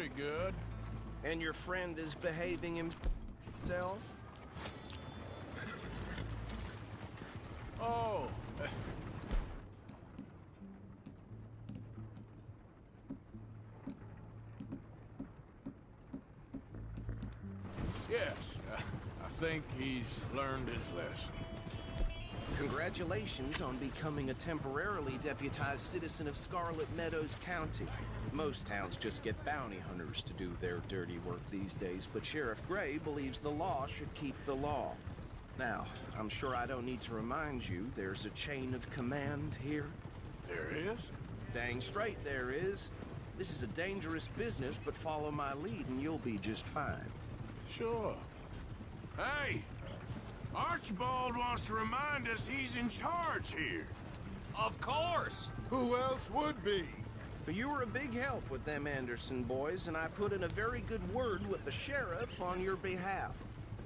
Very good. And your friend is behaving himself? Oh. Yes, I think he's learned his lesson. Congratulations on becoming a temporarily deputized citizen of Scarlet Meadows County. Most towns just get bounty hunters to do their dirty work these days, but Sheriff Gray believes the law should keep the law. Now, I'm sure I don't need to remind you, there's a chain of command here. There is? Dang straight there is. This is a dangerous business, but follow my lead and you'll be just fine. Sure. Hey! Archibald wants to remind us he's in charge here. Of course! Who else would be? But you were a big help with them Anderson boys, and I put in a very good word with the sheriff on your behalf.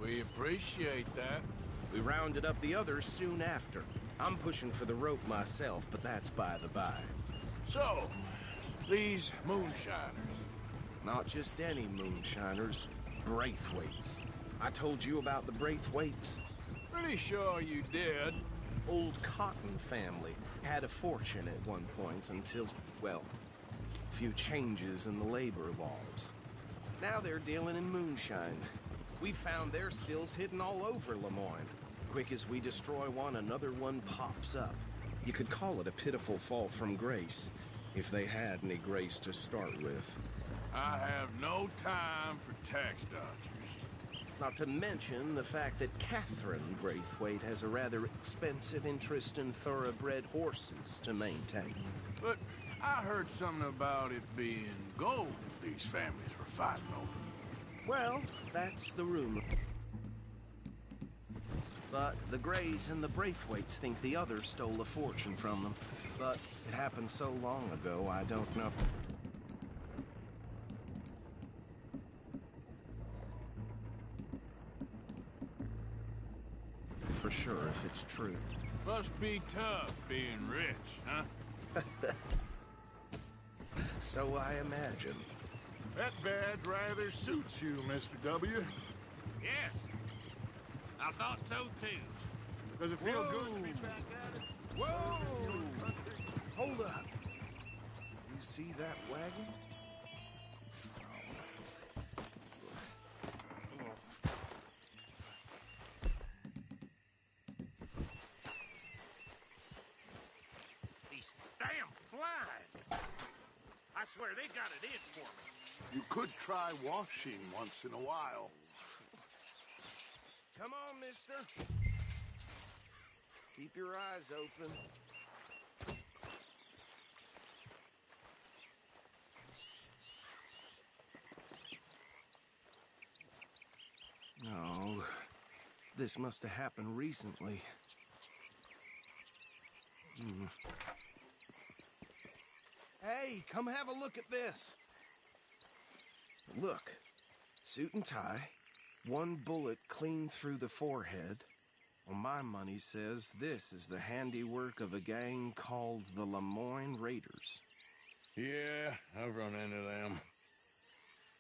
We appreciate that. We rounded up the others soon after. I'm pushing for the rope myself, but that's by the by. So, these moonshiners. Not just any moonshiners, Braithwaites. I told you about the Braithwaites. Pretty sure you did. Old Cotton family had a fortune at one point until, well, a few changes in the labor laws. Now they're dealing in moonshine. We found their stills hidden all over Lemoyne. Quick as we destroy one, another one pops up. You could call it a pitiful fall from grace, if they had any grace to start with. I have no time for tax dodgers. Not to mention the fact that Catherine Braithwaite has a rather expensive interest in thoroughbred horses to maintain. But I heard something about it being gold these families were fighting over. Well, that's the rumor. But the Grays and the Braithwaites think the others stole a fortune from them. But it happened so long ago, I don't know. For sure, if it's true. Must be tough being rich, huh? So I imagine. That badge rather suits you, Mr. W. Yes. I thought so too. Does it feel good to be back at it? Whoa! Hold up. You see that wagon? These damn flies. I swear they got it in for me. You could try washing once in a while. Come on, mister. Keep your eyes open. No, this must have happened recently. Hey, come have a look at this. Look, suit and tie, one bullet clean through the forehead. Well, my money says this is the handiwork of a gang called the Lemoyne Raiders. Yeah, I've run into them.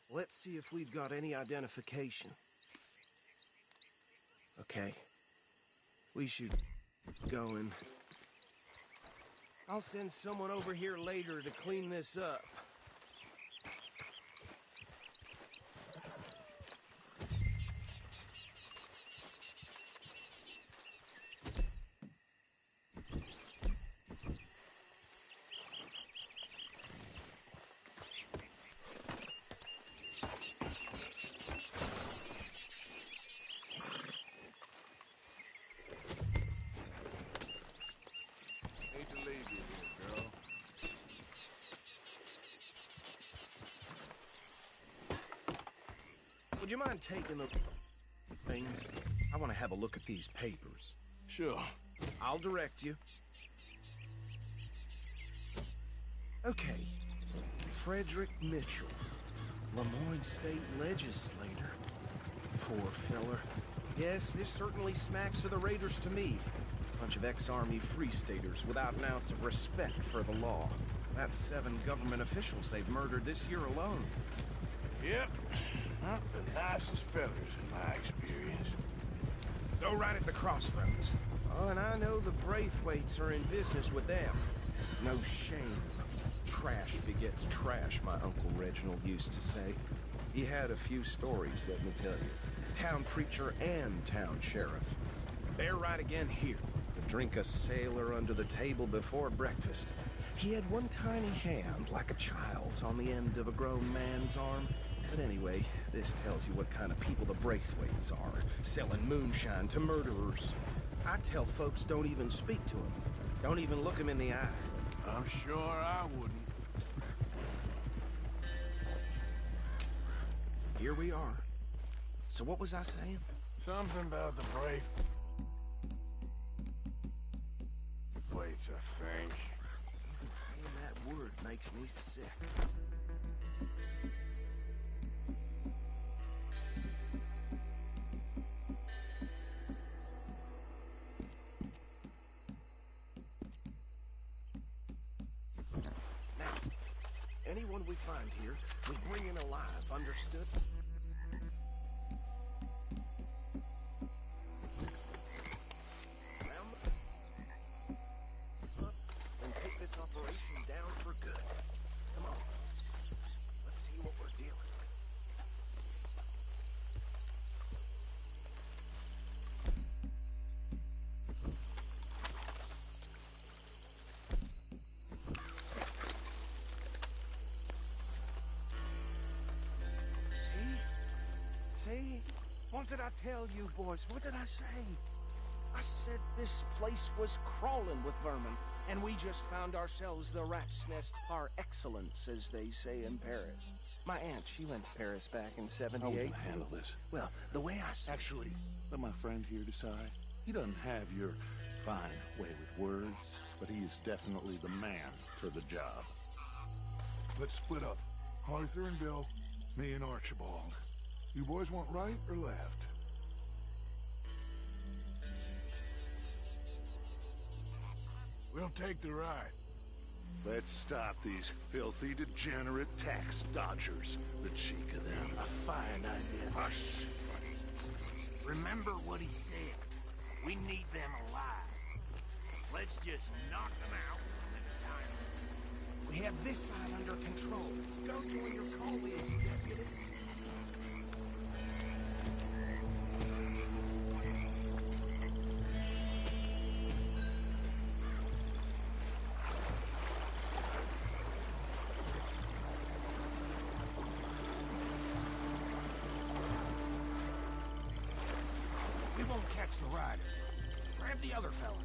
Let's see if we've got any identification. Okay. We should go and... I'll send someone over here later to clean this up. Hate to leave you here, girl. Would you mind taking the things? I want to have a look at these papers. Sure. I'll direct you. Okay. Frederick Mitchell, Lemoyne State Legislator. Poor feller. Yes, this certainly smacks of the Raiders to me. Bunch of ex-Army Free Staters without an ounce of respect for the law. That's 7 government officials they've murdered this year alone. Yep. Not the nicest fellas in my experience. Go right at the crossroads. Oh, and I know the Braithwaites are in business with them. No shame. Trash begets trash, my Uncle Reginald used to say. He had a few stories, let me tell you. Town preacher and town sheriff. They're right again here. To drink a sailor under the table before breakfast. He had one tiny hand, like a child's, on the end of a grown man's arm. But anyway, this tells you what kind of people the Braithwaites are. Selling moonshine to murderers. I tell folks don't even speak to them. Don't even look them in the eye. I'm sure I wouldn't. Here we are. So what was I saying? Something about the Braithwaites, I think. Man, that word makes me sick. Now, anyone we find here, we bring in alive, understood? And take this operation down for good. Come on. Let's see what we're dealing with. See? What did I tell you, boys? What did I say? I said this place was crawling with vermin, and we just found ourselves the rat's nest par excellence, as they say in Paris. My aunt, she went to Paris back in How are we '78. gonna handle this? Well, the way I see Actually, let my friend here decide. He doesn't have your fine way with words, but he is definitely the man for the job. Let's split up. Arthur and Bill, me and Archibald. You boys want right or left? We'll take the ride. Let's stop these filthy, degenerate tax dodgers. The cheek of them. A fine idea. Hush. Remember what he said. We need them alive. Let's just knock them out one at a time. we have this side under control. Go join your colleagues, deputy. We won't catch the rider. Grab the other fella.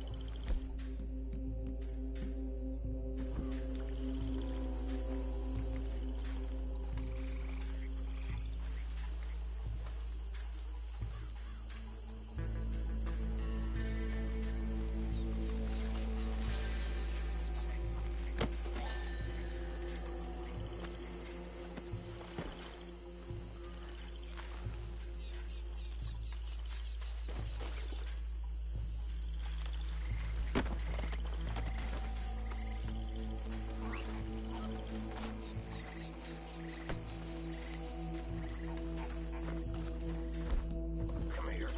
Come here.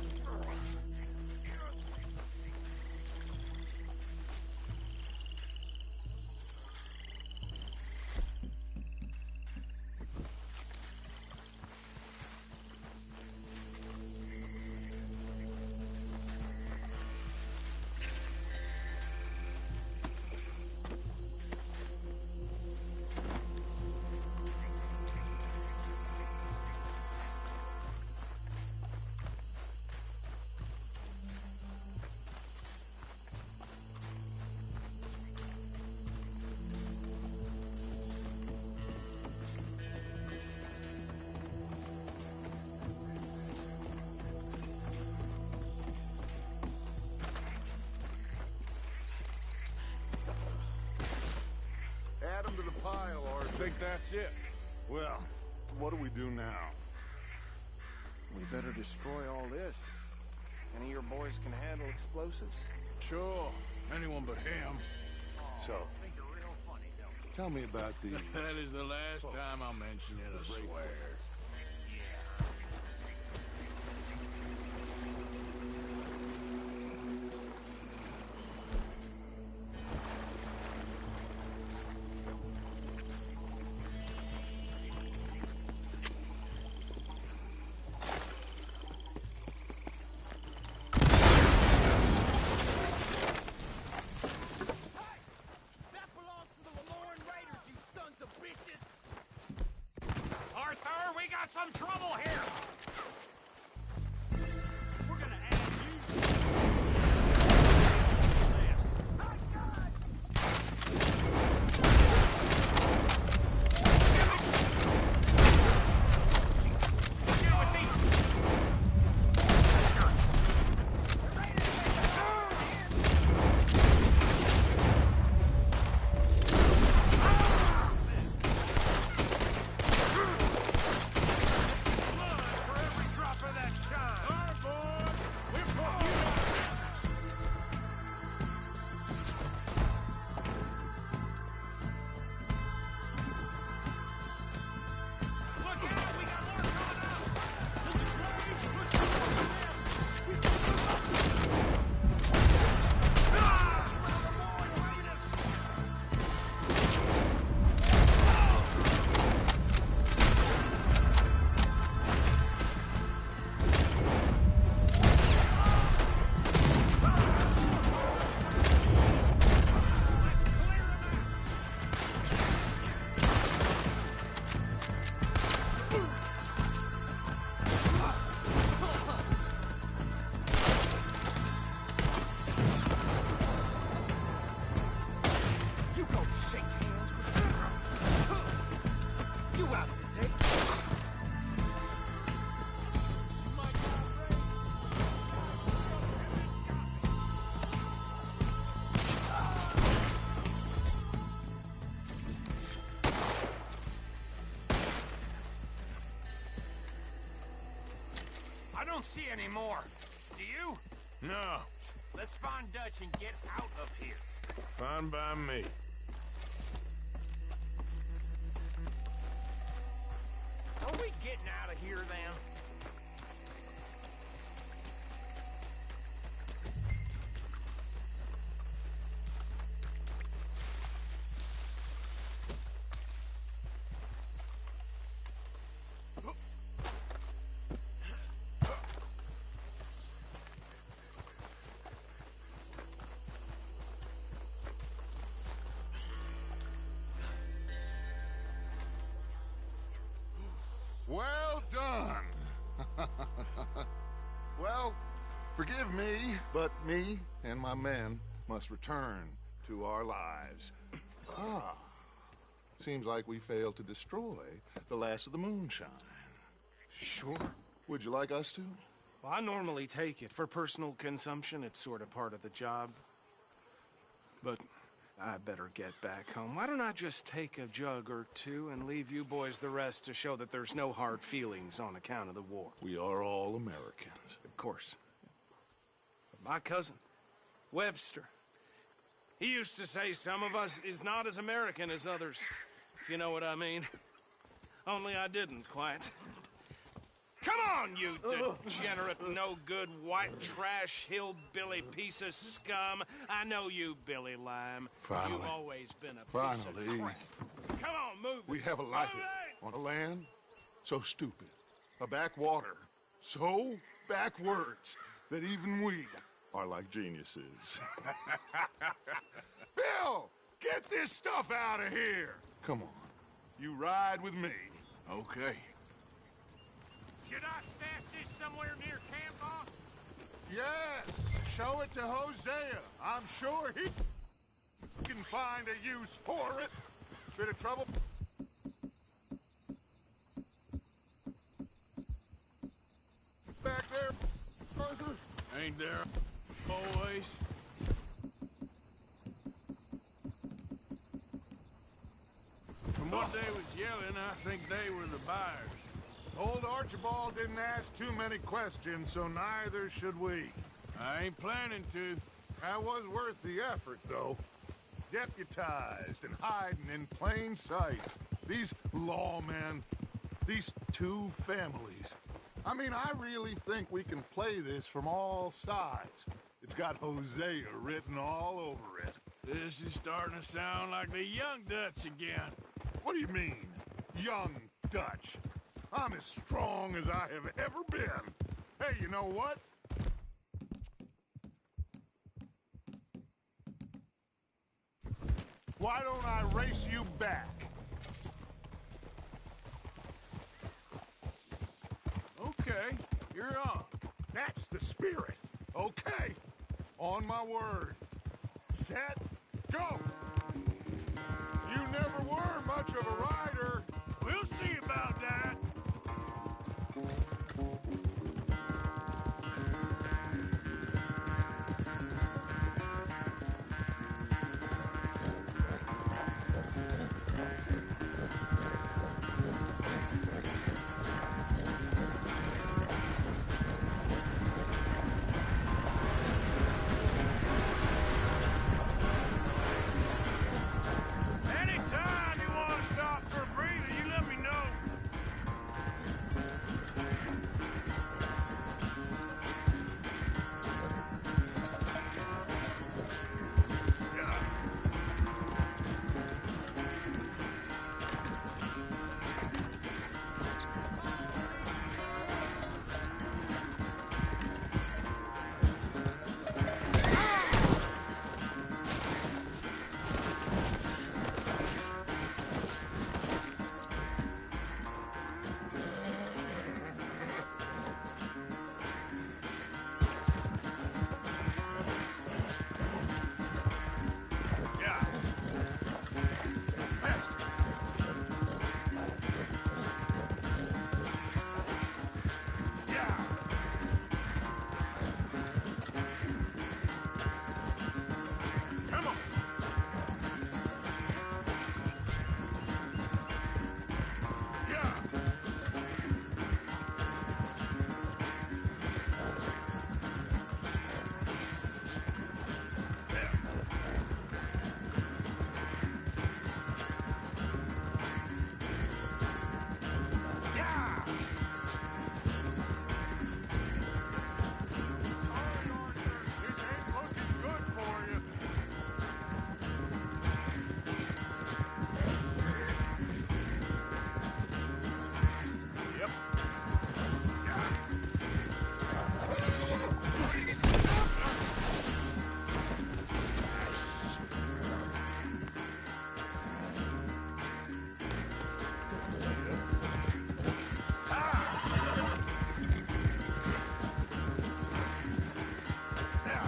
Add them to the pile, I Arthur. think that's it. Well, what do we do now? We better destroy all this. Any of your boys can handle explosives? Sure, anyone but him. So, Think they're real funny, don't they? tell me about the... That is the last time I'll mention it, I swear. some trouble here! We're gonna add you... I don't see any more. Do you? No. Let's find Dutch and get out of here. Fine by me. Are we getting out of here, then? Well done. Well, forgive me, but me and my men must return to our lives. Ah, seems like we failed to destroy the last of the moonshine. Sure. Would you like us to? Well, I normally take it. For personal consumption, it's sort of part of the job. But I better get back home. Why don't I just take a jug or two and leave you boys the rest to show that there's no hard feelings on account of the war? We are all Americans. Of course. But my cousin, Webster, he used to say some of us is not as American as others, if you know what I mean. Only I didn't quite. Come on, you degenerate, no-good, white trash, hillbilly piece of scum. I know you, Billy Lime. Finally. You've always been a piece of crap. Come on, move it. We have a life Move it! on a land so stupid, a backwater so backwards that even we are like geniuses. Bill, get this stuff out of here. Come on, you ride with me. Okay. Should I stash this somewhere near camp, boss? Yes, show it to Hosea. I'm sure he can find a use for it. Bit of trouble? Back there, Arthur? Ain't there always? From what they was yelling, I think they were the buyers. Old Archibald didn't ask too many questions, so neither should we. I ain't planning to. That was worth the effort, though. Deputized and hiding in plain sight. These lawmen, these two families. I mean, I really think we can play this from all sides. It's got Hosea written all over it. This is starting to sound like the young Dutch again. What do you mean, young Dutch? I'm as strong as I have ever been. Hey, you know what? Why don't I race you back? Okay, you're on. That's the spirit. Okay. On my word. Set, go! You never were much of a rider. We'll see about that. Anytime you want to stop for a breather, you let me know. Yeah. Yeah. Faster. Yeah. Come on. Yeah. Yeah. Yeah. Sorry, Arthur. This ain't looking good for you. Yep. Yeah. Yeah.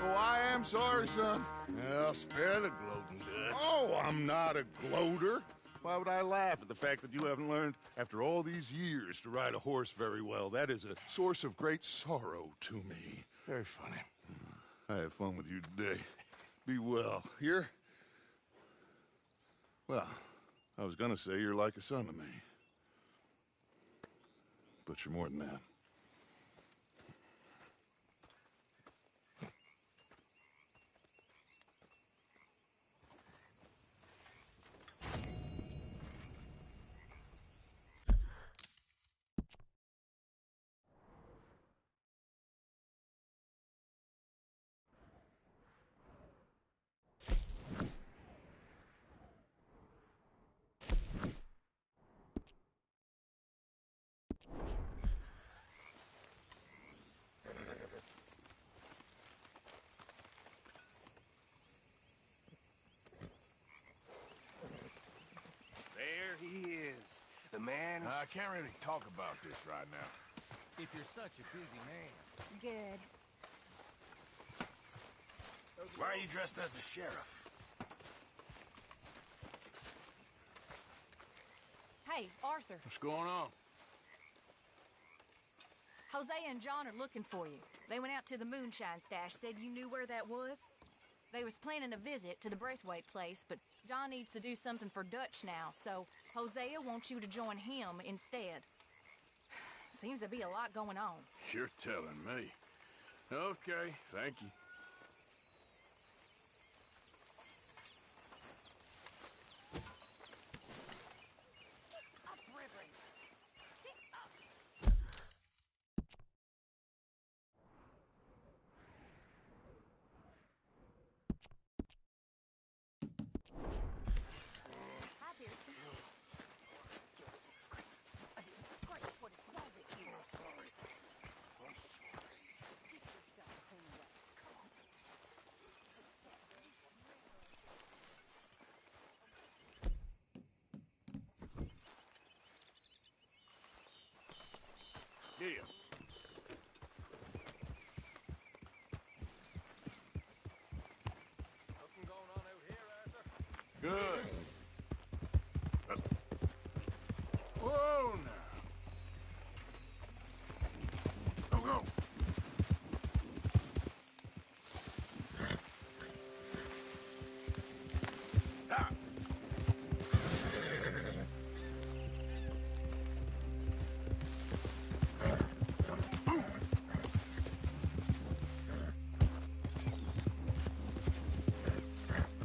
Oh, I am sorry, son. Well, spare the gloating, Dutch. Oh, I'm not a gloater. Why would I laugh at the fact that you haven't learned, after all these years, to ride a horse very well? That is a source of great sorrow to me. Very funny. I had fun with you today. Be well. Here? Well, I was gonna say you're like a son to me. But you're more than that. There he is. The man I can't really talk about this right now. If you're such a busy man. Good. Why are you dressed as the sheriff? Hey, Arthur. What's going on? Jose and John are looking for you. They went out to the moonshine stash, said you knew where that was. They was planning a visit to the Braithwaite place, but John needs to do something for Dutch now, so Hosea wants you to join him instead. Seems to be a lot going on. You're telling me. Okay, thank you. Hi, Pearson. A disgrace. What is wrong with you? Get yourself cleaned up. Come on. Good. Whoa, now. Go, go. Ah.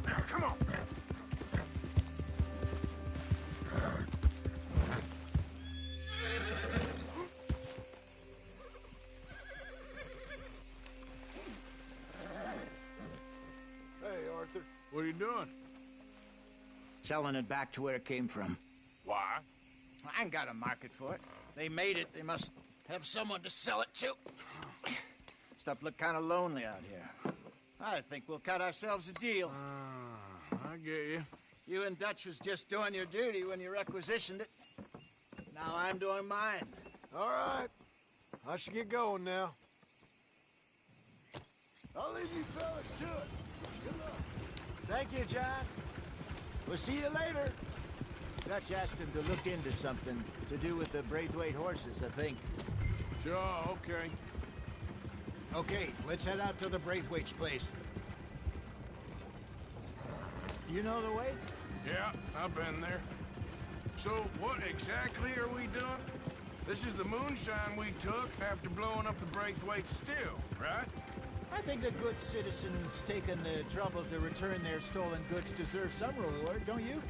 Now, come on. Hey, Arthur. What are you doing? Selling it back to where it came from. Why? I ain't got a market for it. They made it. They must have someone to sell it to. Stuff look kind of lonely out here. I think we'll cut ourselves a deal. I get you. You and Dutch was just doing your duty when you requisitioned it. Now I'm doing mine. All right. I should get going now. I'll leave you fellas to it. Good luck. Thank you, John. We'll see you later. Dutch asked him to look into something to do with the Braithwaite horses, I think. Sure, okay. Okay, let's head out to the Braithwaite's place. You know the way? Yeah, I've been there. So, what exactly are we doing? This is the moonshine we took after blowing up the Braithwaite still, right? I think the good citizens taking the trouble to return their stolen goods deserve some reward, don't you?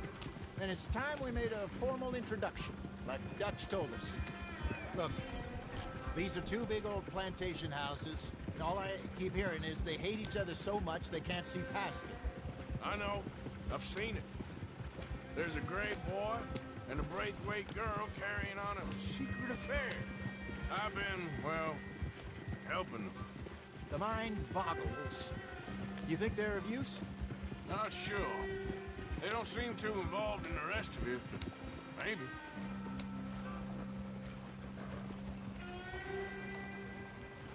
And it's time we made a formal introduction, like Dutch told us. Look, these are two big old plantation houses, and all I keep hearing is they hate each other so much they can't see past it. I know. I've seen it. There's a gray boy and a Braithwaite girl carrying on a secret affair. I've been, well, helping them. The mind boggles. You think they're of use? Not sure. They don't seem too involved in the rest of it. Maybe.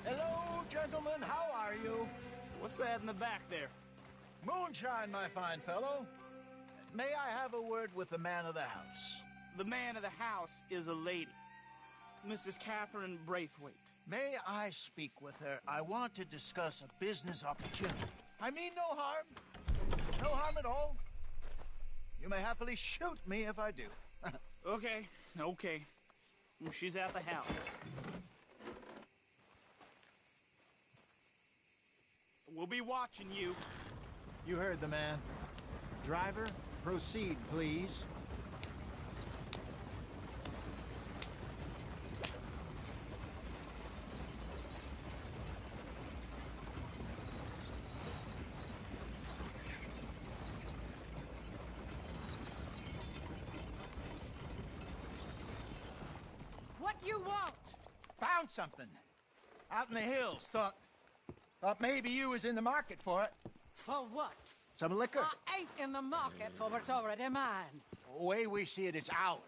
Hello, gentlemen. How are you? What's that in the back there? Moonshine, my fine fellow. May I have a word with the man of the house? The man of the house is a lady. Mrs. Catherine Braithwaite. May I speak with her? I want to discuss a business opportunity. I mean no harm. No harm at all. You may happily shoot me if I do. Okay, okay. She's at the house. We'll be watching you. You heard the man. Driver, proceed, please. What you want? Found something. Out in the hills. Thought maybe you was in the market for it. For what? Some liquor. I ain't in the market for what's already mine. The way we see it, it's ours.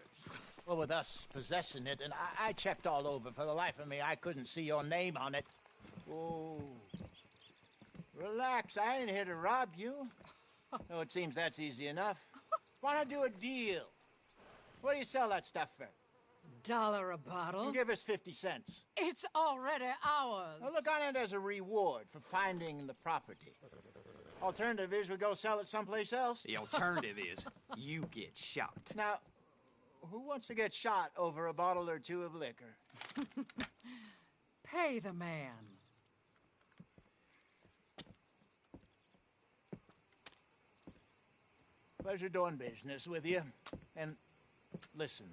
Well, with us possessing it, and I checked all over. For the life of me, I couldn't see your name on it. Oh. Relax, I ain't here to rob you. No, it seems that's easy enough. Why not do a deal? What do you sell that stuff for? $1 a bottle? Give us 50 cents. It's already ours. Now look on it as a reward for finding the property. Alternative is we go sell it someplace else. The alternative is you get shot. Now, who wants to get shot over a bottle or two of liquor? Pay the man. Pleasure doing business with you. And listen,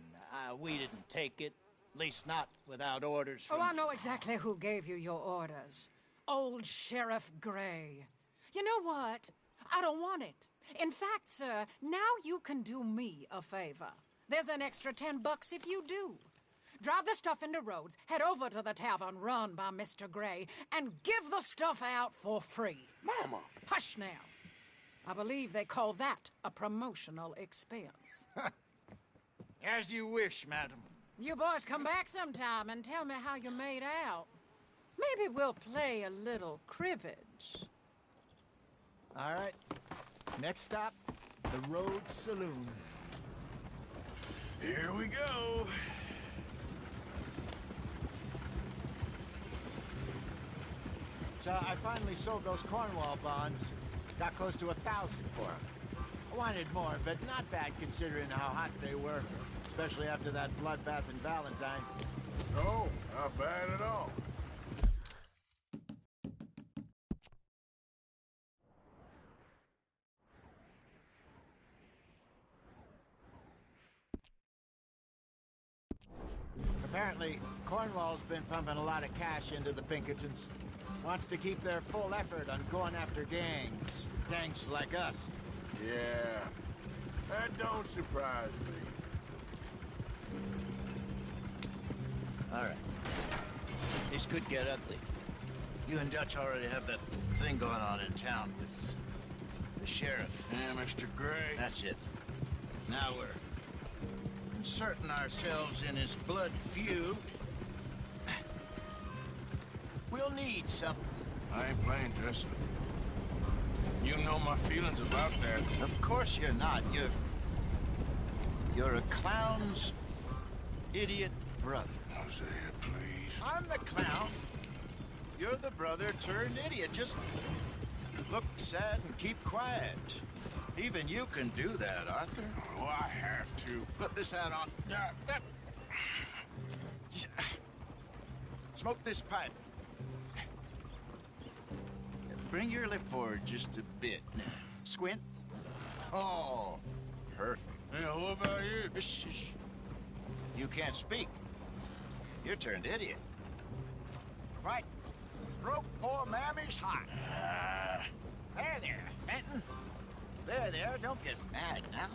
we didn't take it. At least not without orders from... Oh, I know exactly who gave you your orders. Old Sheriff Gray. You know what? I don't want it. In fact, sir, now you can do me a favor. There's an extra $10 if you do. Drive the stuff into Rhodes, head over to the tavern run by Mr. Gray, and give the stuff out for free. Mama! Hush now. I believe they call that a promotional expense. As you wish, madam. You boys come back sometime and tell me how you made out. Maybe we'll play a little cribbage. All right. Next stop, the Road Saloon. Here we go. So I finally sold those Cornwall bonds. Got close to 1,000 for them. I wanted more, but not bad considering how hot they were. Especially after that bloodbath in Valentine. No, not bad at all. Apparently, Cornwall's been pumping a lot of cash into the Pinkertons. Wants to keep their full effort on going after gangs. Gangs like us. Yeah, that don't surprise me. All right. This could get ugly. You and Dutch already have that thing going on in town with the sheriff. Yeah, Mr. Gray. That's it. Now we're inserting ourselves in his blood feud. We'll need something. I ain't playing, Jesse. You know my feelings about that. Of course you're not. You're a clown's idiot brother. Hosea, please. I'm the clown. You're the brother turned idiot. Just look sad and keep quiet. Even you can do that, Arthur. Oh, I have to. Put this hat on. Smoke this pipe. Bring your lip forward just a bit. Squint. Oh, perfect. Yeah, what about you? Shh. You can't speak. You're turned idiot. Right. Broke poor Mammy's heart. There, Fenton. There, don't get mad now.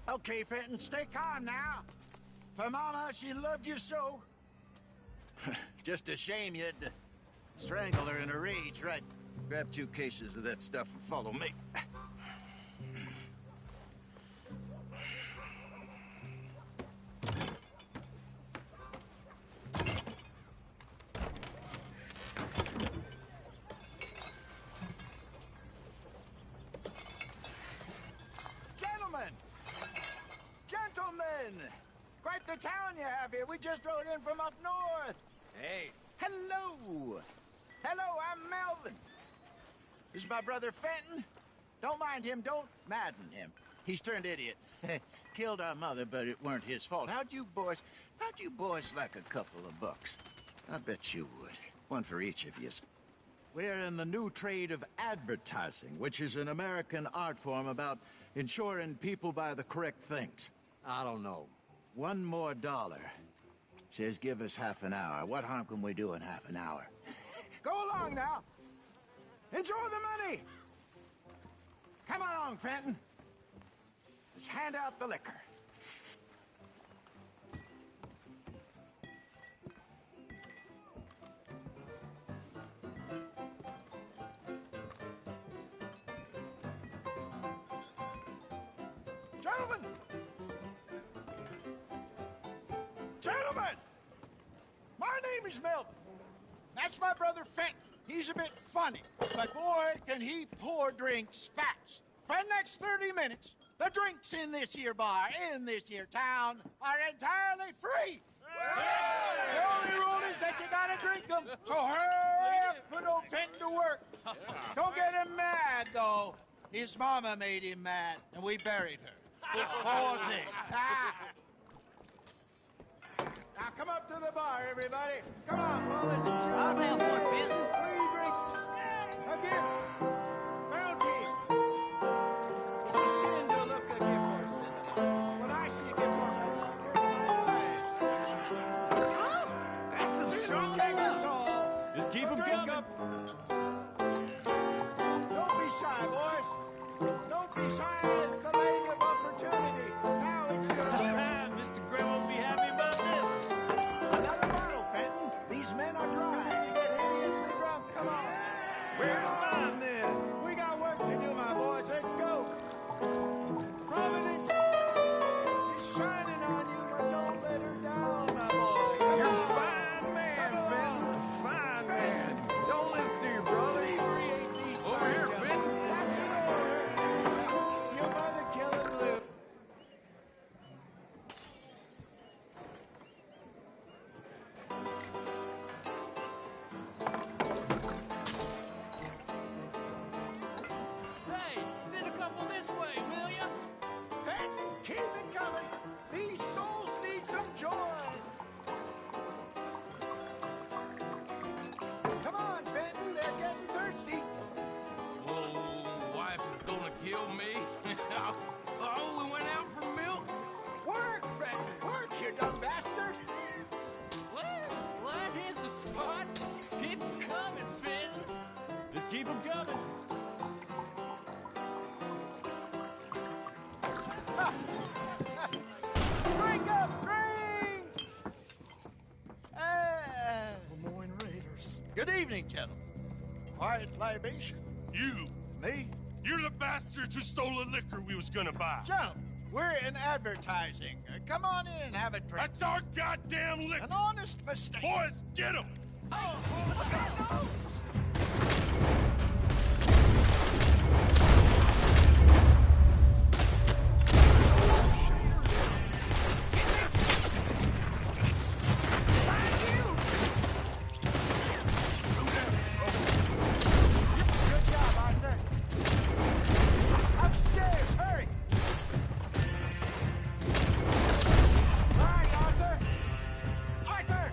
Okay, Fenton, stay calm now. For Mama, she loved you so. Just a shame you had to strangle her in a rage, right? Grab 2 cases of that stuff and follow me. Gentlemen! Quite the town you have here. We just rode in from up north. Hey. Hello. Hello, I'm Melvin. This is my brother Fenton. Don't mind him. Don't madden him. He's turned idiot. Killed our mother, but it weren't his fault. How'd you boys like a couple of bucks? I bet you would. One for each of you. We're in the new trade of advertising, which is an American art form about ensuring people buy the correct things. I don't know. $1 more. Says give us half an hour. What harm can we do in half an hour? Go along now. Enjoy the money. Come along, Fenton. Let's hand out the liquor. Gentlemen! My name is Melvin. That's my brother Fenton. He's a bit funny, but boy, can he pour drinks fast. For the next 30 minutes, the drinks in this here bar, in this here town, are entirely free. The only rule is that you gotta drink them. So hurry up, put old Fenton to work. Don't get him mad, though. His mama made him mad, and we buried her. Poor thing. Now come up to the bar, everybody. Come on, fellas. I'll have one, Fenton. 3 drinks. A gift. Bounty. It's a sin to look a gift horse in the mouth. When I see a gift horse, I look for that's some strong alcohol. Just keep them coming. Don't be shy, boys. Don't be shy. It's the lady of opportunity. Now it's your turn. Mr. Gray won't be happy about this. Another bottle, Fenton. These men are dry. You get hideously drunk. Come on. Where's mine, then? We got work to do, my boys. Let's go. Providence is shining couple this way, will ya? Fenton, keep it coming. These souls need some joy. Come on, Fenton, they're getting thirsty. Whoa, wife is gonna kill me. Oh, we went out for milk? Work, Fenton, work, you dumb bastard. Well, that hit the spot. Keep 'em coming, Fenton. Just keep them coming. Drink up, drink! Lemoyne Raiders. Good evening, gentlemen. Quiet libation. You! Me? You're the bastards who stole the liquor we was gonna buy. Gentlemen, we're in advertising. Come on in and have a drink. That's our goddamn liquor! An honest mistake. Boys, get him! Good job, Arthur. Upstairs, hurry! All right, Arthur! Arthur!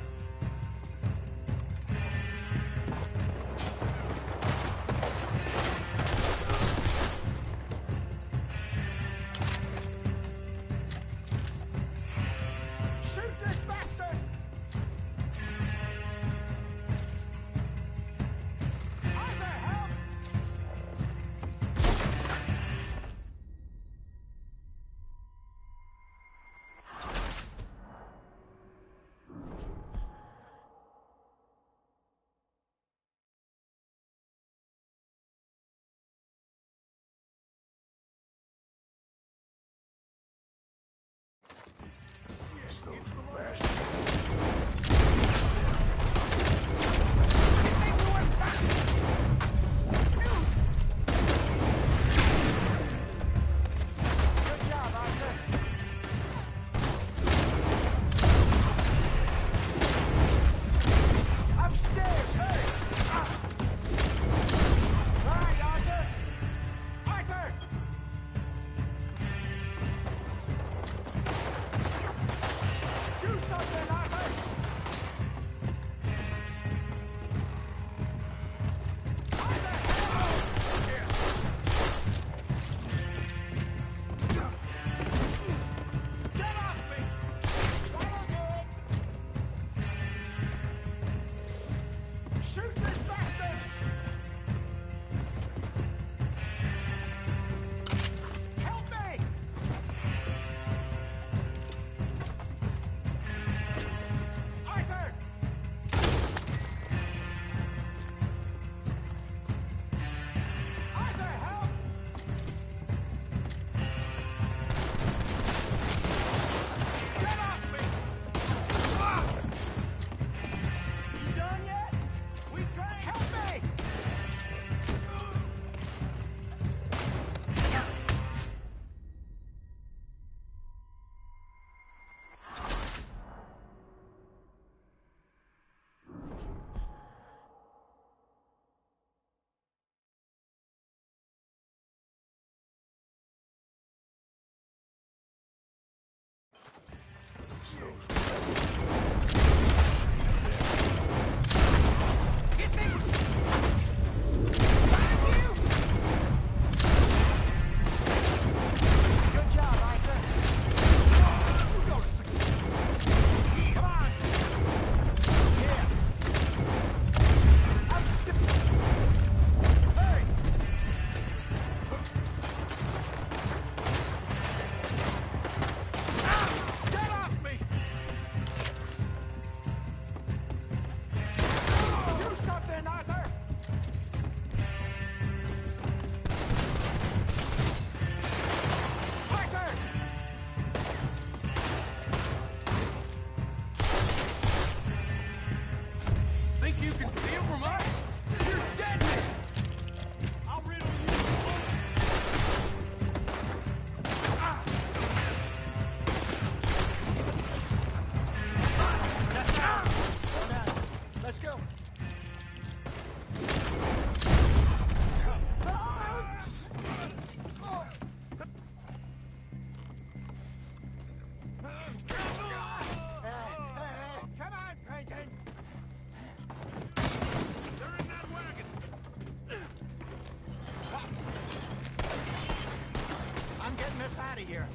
getting us out of here.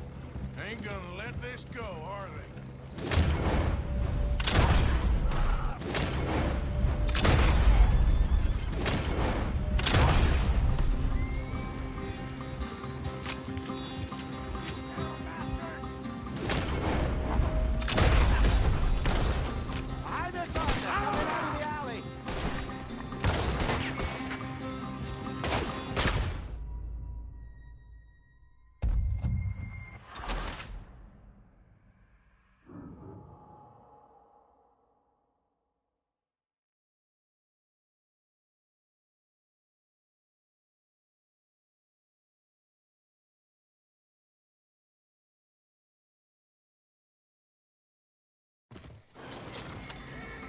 Ain't gonna let this go, are they? Behind us, Arthur! Coming out of the alley!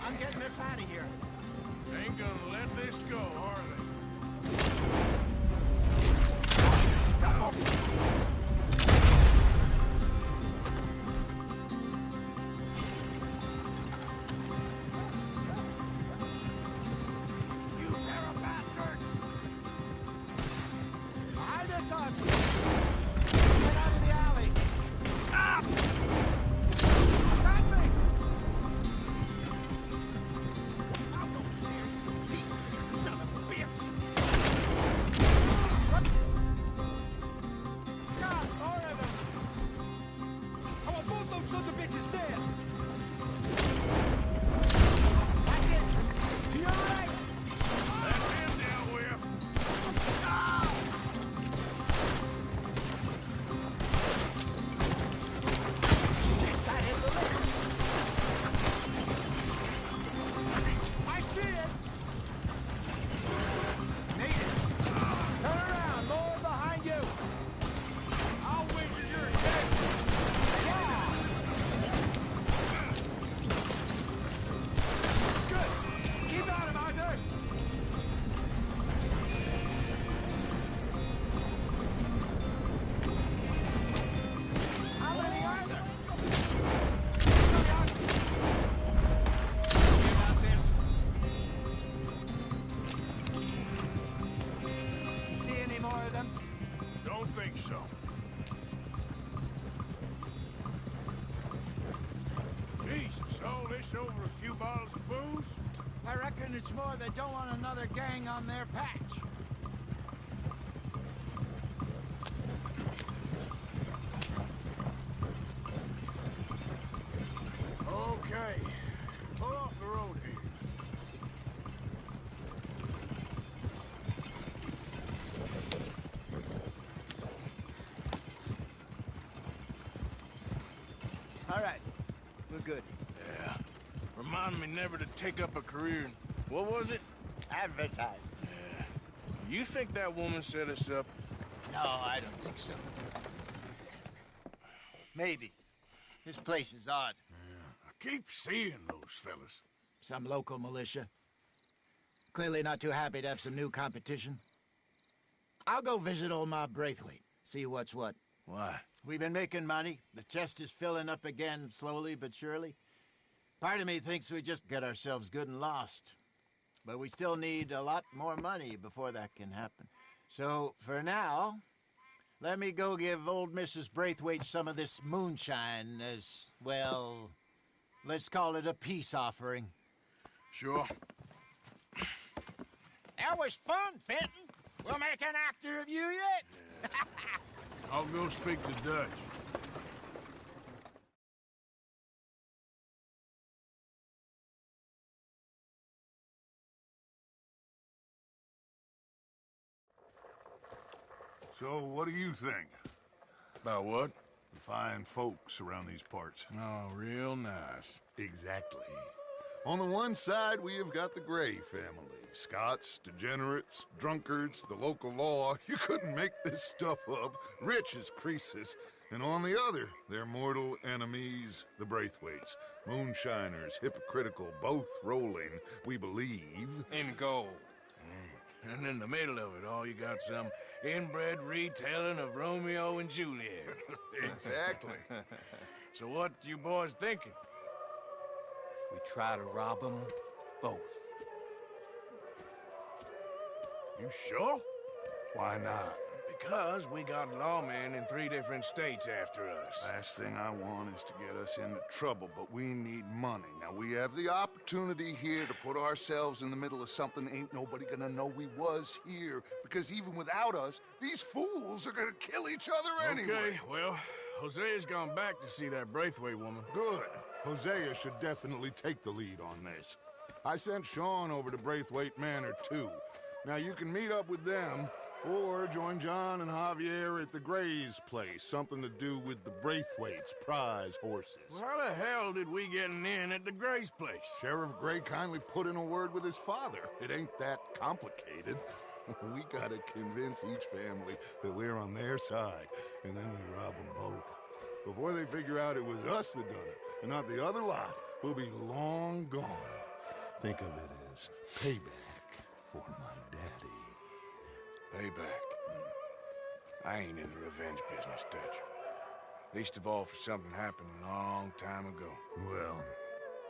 I'm getting us out of here. Ain't gonna let this go, are they? You pair of bastards! Behind us, Arthur! Get out of the alley! Ah! Got me! I'll go here, piece of son of a bitch! What? God, more of them! I want both those sons of bitches dead! That's it! You all right? That's him dealt with. Shit, that hit the liquor! I see it! Made it! Turn around, more behind you! I'll wager you're dead! Yeah! Good! Keep on him, Arthur! How many are there? You got this. You see any more of them? Don't think so. Jesus, all this over a few bottles of booze? I reckon it's more they don't want another gang on their patch. Okay. Pull off the road here. All right, we're good. Yeah. Remind me never to take up a career in... What was it? Advertise. You think that woman set us up? No, I don't think so. Maybe. This place is odd. I keep seeing those fellas. Some local militia. Clearly not too happy to have some new competition. I'll go visit old Ma Braithwaite, see what's what. Why? We've been making money. The chest is filling up again, slowly but surely. Part of me thinks we just get ourselves good and lost. But we still need a lot more money before that can happen. So, for now, let me go give old Mrs. Braithwaite some of this moonshine as, well, let's call it a peace offering. Sure. That was fun, Fenton. We'll make an actor of you yet. I'll go speak to Dutch. So, what do you think? About what? The fine folks around these parts. Oh, real nice. Exactly. On the one side, we have got the Gray family. Scots, degenerates, drunkards, the local law. You couldn't make this stuff up. Rich as Croesus. And on the other, their mortal enemies, the Braithwaites. Moonshiners, hypocritical, both rolling, we believe. In gold. And in the middle of it all, you got some inbred retelling of Romeo and Juliet. Exactly. So what you boys thinking? We try to rob them both. You sure? Why not? Because we got lawmen in 3 different states after us. Last thing I want is to get us into trouble, but we need money. Now, we have the opportunity here to put ourselves in the middle of something ain't nobody gonna know we was here, because even without us, these fools are gonna kill each other anyway. Okay, well, Hosea's gone back to see that Braithwaite woman. Good. Hosea should definitely take the lead on this. I sent Sean over to Braithwaite Manor, too. Now, you can meet up with them, or join John and Javier at the Gray's place. Something to do with the Braithwaite's prize horses. Well, how the hell did we get in at the Gray's place? Sheriff Gray kindly put in a word with his father. It ain't that complicated. We gotta convince each family that we're on their side, and then we rob them both. Before they figure out it was us that done it, and not the other lot, we'll be long gone. Think of it as payback for my daddy. Payback. I ain't in the revenge business, Dutch. Least of all for something happened a long time ago. Well,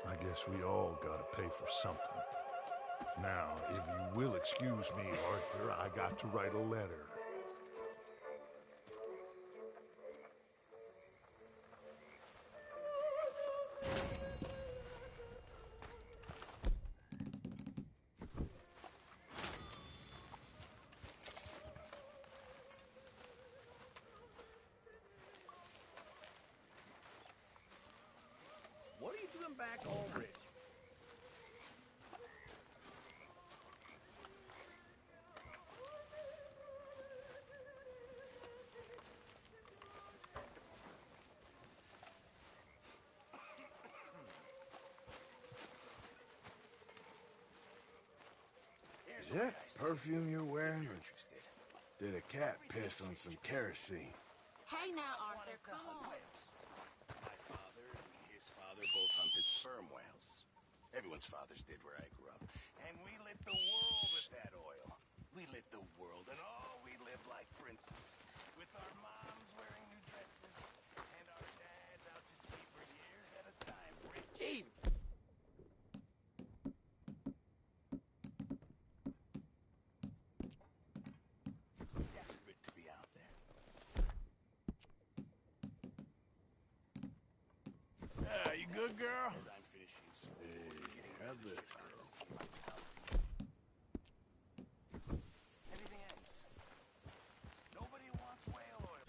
I guess we all gotta pay for something. Now, if you will excuse me, Arthur, I got to write a letter. What are you doing back already? Is that perfume you're wearing? Or did a cat piss on some kerosene? Hey now, Arthur, come on. My father and his father both hunted sperm whales. Everyone's fathers did where I grew up. And we lit the world with that oil. We lit the world, and oh, we lived like princes. With our moms wearing new dresses, and our dads out to sea for years at a time. Rich. Desperate to be out there. You good, girl? As I'm finishing school. Hey, have this, girl. Everything ends. Nobody wants whale oil.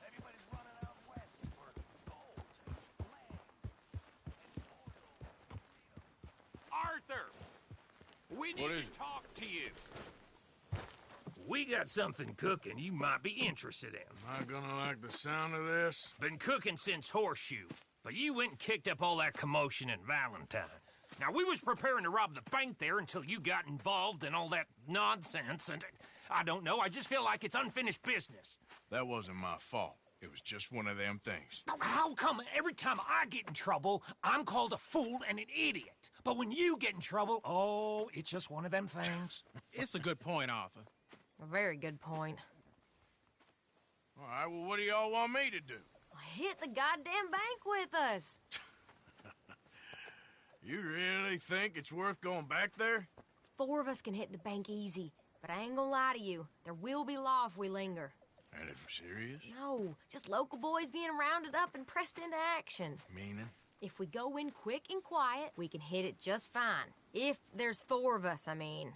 Everybody's running out west for gold, land, and oil. Arthur! We need What is to it? talk to you. We got something cooking you might be interested in. Am I gonna like the sound of this? Been cooking since Horseshoe, but you went and kicked up all that commotion in Valentine. Now, we was preparing to rob the bank there until you got involved in all that nonsense, and I don't know, I just feel like it's unfinished business. That wasn't my fault. It was just one of them things. How come every time I get in trouble, I'm called a fool and an idiot? But when you get in trouble, oh, it's just one of them things. It's a good point, Arthur. A very good point. All right, well, what do y'all want me to do? Hit the goddamn bank with us. You really think it's worth going back there? 4 of us can hit the bank easy, but I ain't gonna lie to you. There will be law if we linger. And if we're serious? No, just local boys being rounded up and pressed into action. Meaning? If we go in quick and quiet, we can hit it just fine. If there's 4 of us, I mean.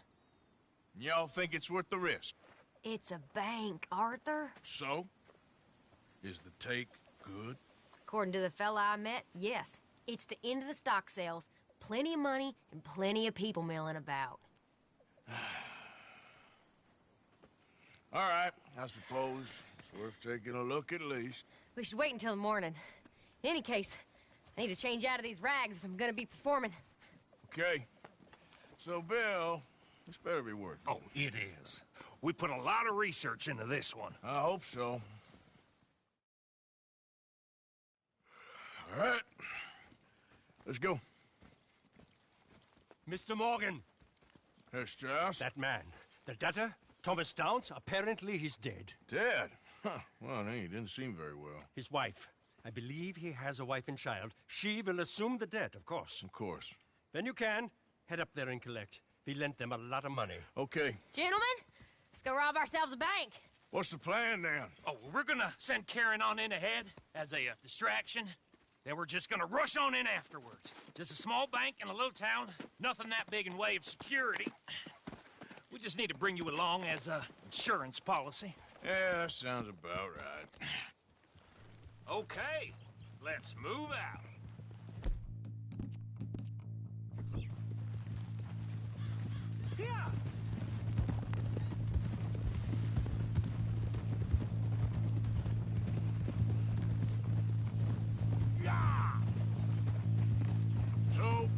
Y'all think it's worth the risk? It's a bank, Arthur. So? Is the take good? According to the fella I met, yes. It's the end of the stock sales. Plenty of money and plenty of people milling about. All right, I suppose it's worth taking a look at least. We should wait until the morning. In any case, I need to change out of these rags if I'm gonna be performing. Okay. So, Bill, this better be worth it. Oh, it is. We put a lot of research into this one. I hope so. All right. Let's go. Mr. Morgan. Herr Strauss? That man. The debtor, Thomas Downs, apparently he's dead. Dead? Huh. Well, he didn't seem very well. His wife. I believe he has a wife and child. She will assume the debt, of course. Of course. When you can, head up there and collect. We lent them a lot of money. Okay. Gentlemen, let's go rob ourselves a bank. What's the plan, then? Oh, we're gonna send Karen on in ahead as a distraction. Then we're just gonna rush on in afterwards. Just a small bank in a little town. Nothing that big in way of security. We just need to bring you along as a insurance policy. Yeah, that sounds about right. Okay, let's move out. Yeah. So,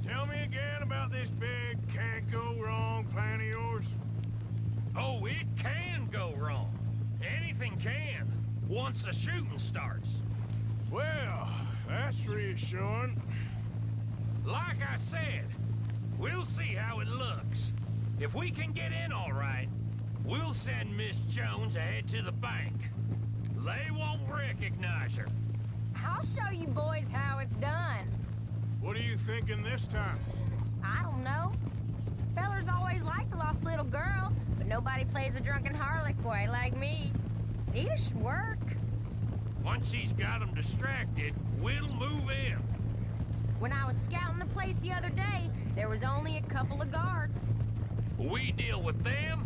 tell me again about this big can't-go-wrong plan of yours. Oh, it can go wrong. Anything can, once the shooting starts. Well, that's reassuring. Like I said, we'll see how it looks. If we can get in all right, we'll send Miss Jones ahead to the bank. They won't recognize her. I'll show you boys how it's done. What are you thinking this time? I don't know. Fellers always like the lost little girl, but nobody plays a drunken harlot quite like me. It should work. Once she's got them distracted, we'll move in. When I was scouting the place the other day, there was only a couple of guards. We deal with them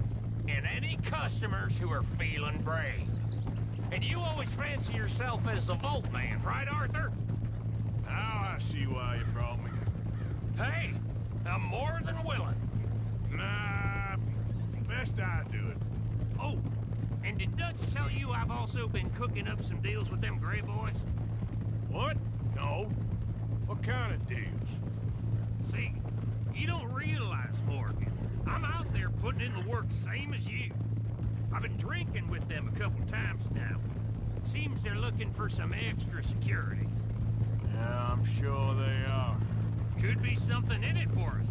and any customers who are feeling brave. And you always fancy yourself as the Vault Man, right, Arthur? Now I see why you brought me. Hey, I'm more than willing. Nah, best I do it. Oh, and did Dutch tell you I've also been cooking up some deals with them Gray boys? What? No. What kind of deals? See, you don't realize, Morgan. I'm out there putting in the work same as you. I've been drinking with them a couple times now. Seems they're looking for some extra security. Yeah, I'm sure they are. Could be something in it for us.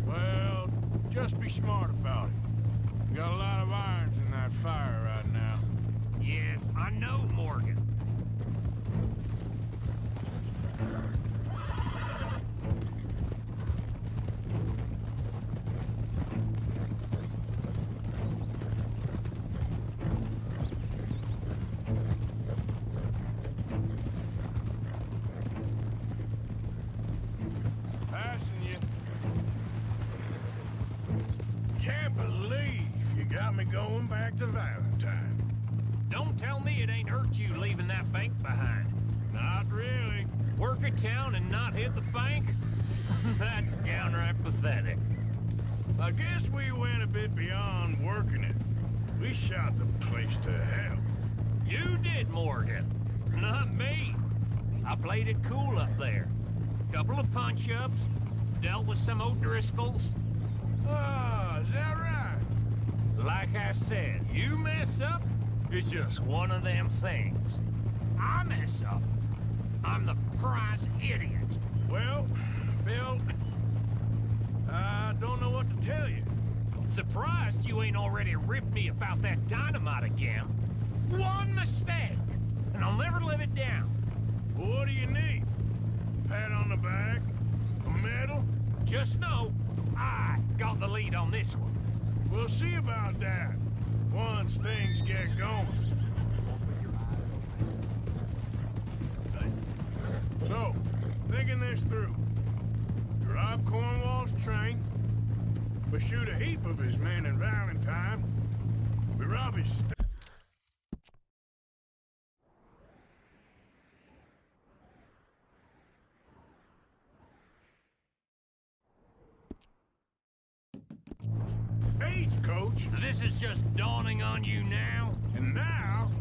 Well, just be smart about it. Got a lot of irons in that fire right now. Yes, I know, Morgan. Passing you. Can't believe you got me going back to Valentine. Don't tell me it ain't hurt you leaving that bank behind. Not really. Work a town and not hit the bank? That's downright pathetic. I guess we went a bit beyond working it. We shot the place to hell. You did, Morgan. Not me. I played it cool up there. Couple of punch-ups, dealt with some O'Driscolls. Ah, is that right? Like I said, you mess up, it's just one of them things. I mess up, I'm the prize idiot. Well, Bill, I don't know what to tell you. Surprised you ain't already ripped me about that dynamite again. One mistake, and I'll never live it down. Well, what do you need? Pat on the back? A medal? Just know, I got the lead on this one. We'll see about that, once things get going. So, thinking this through. We rob Cornwall's train. We shoot a heap of his men in Valentine. We rob his stagecoach. coach. This is just dawning on you now? And now,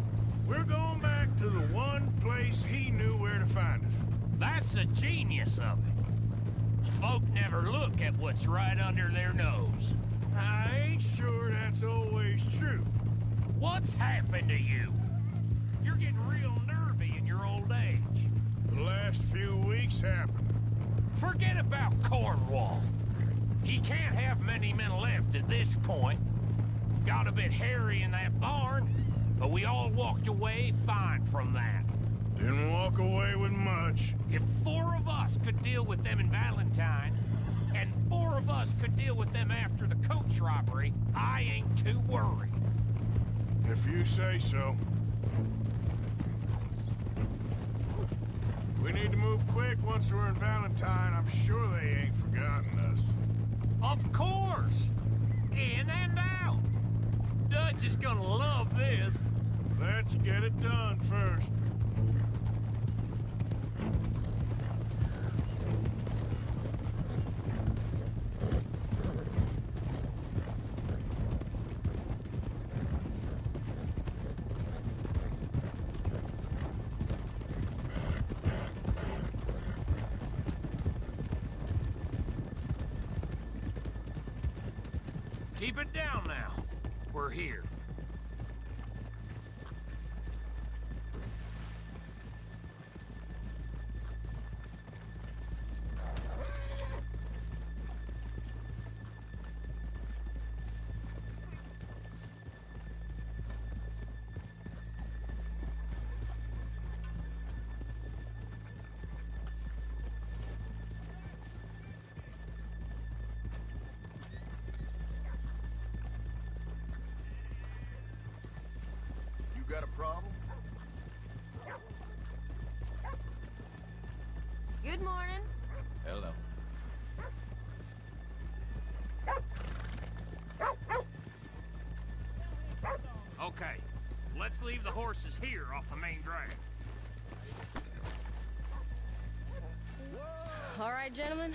we're going back to the one place he knew where to find us. That's the genius of it. Folk never look at what's right under their nose. I ain't sure that's always true. What's happened to you? You're getting real nervy in your old age. The last few weeks happened. Forget about Cornwall. He can't have many men left at this point. Got a bit hairy in that barn, but we all walked away fine from that. Didn't walk away with much. If 4 of us could deal with them in Valentine, and 4 of us could deal with them after the coach robbery, I ain't too worried. If you say so. We need to move quick once we're in Valentine. I'm sure they ain't forgotten us. Of course! In and out! Dutch is gonna love this. Let's get it done first. Keep it down now. We're here. Got a problem? Good morning. Hello. Okay, let's leave the horses here off the main drag. All right, gentlemen,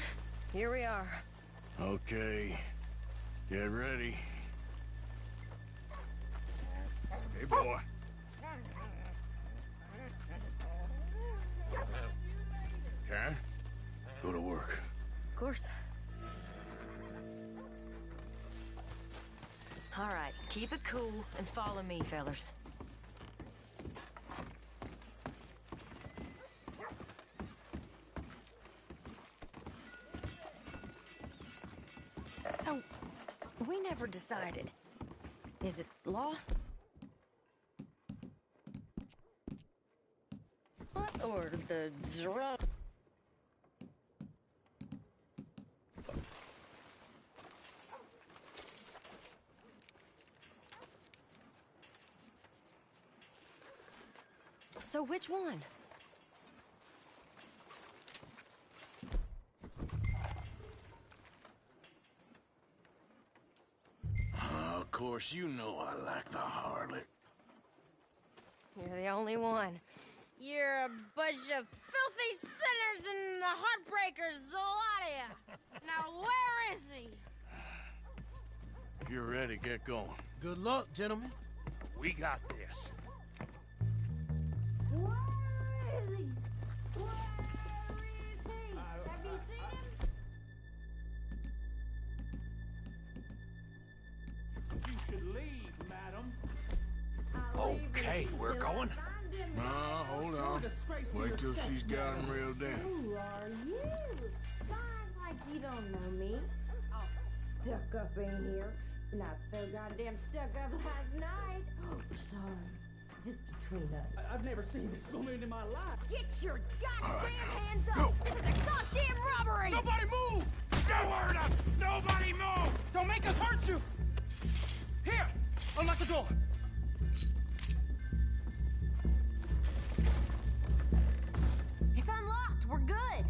here we are. Okay, get ready. Hey, boy. Okay? Go to work. Of course. All right, keep it cool and follow me, fellers. So, we never decided. Is it lost? What? Or the drug? So which one? Of course, you know I like the harlot. You're the only one. You're a bunch of filthy sinners and the heartbreakers, a lot of you. Now where is he? If you're ready, get going. Good luck, gentlemen. We got this. Where is he? Where is he? Have you seen him? You should leave, madam. Okay, we're going. No, hold on. Wait till she's gotten real down. Who are you? Fine like you don't know me. All stuck up in here. Not so goddamn stuck up last night. Oh, sorry. Just between us. I've never seen this woman in my life. Get your goddamn hands up! This is a goddamn robbery! Nobody move! No word up! Nobody move! Don't make us hurt you! Here! Unlock the door! It's unlocked. We're good.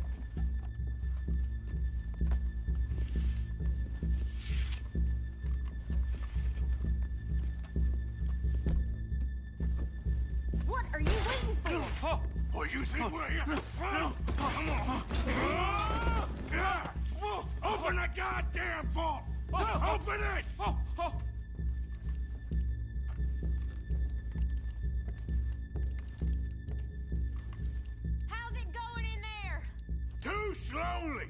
What are you waiting for? Oh, you think we're here for fun? Come on. Open the goddamn vault! Open it! slowly.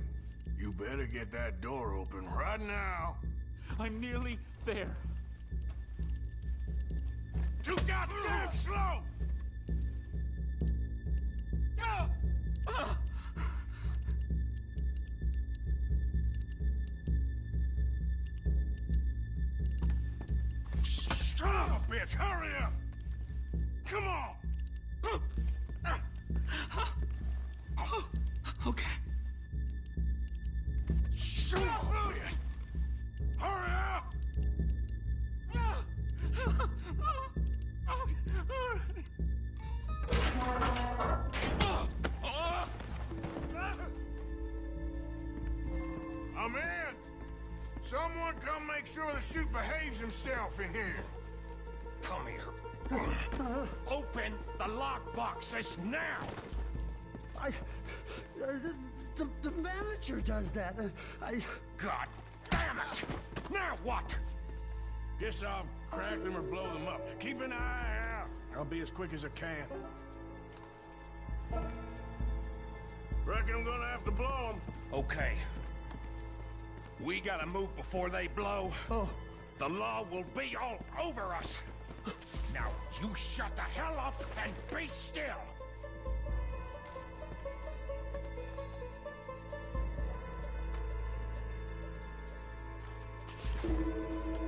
You better get that door open right now. I'm nearly there. Too goddamn slow! Son of a bitch, hurry up! Come on! Okay. Shut up, will you? Hurry up! I'm in! Someone come make sure the chute behaves himself in here. Come here. Open the lockboxes now! The manager does that. God damn it! Now what? Guess I'll crack them or blow them up. Keep an eye out. I'll be as quick as I can. Reckon I'm gonna have to blow them. Okay. We gotta move before they blow. Oh. The law will be all over us. Now, you shut the hell up and be still.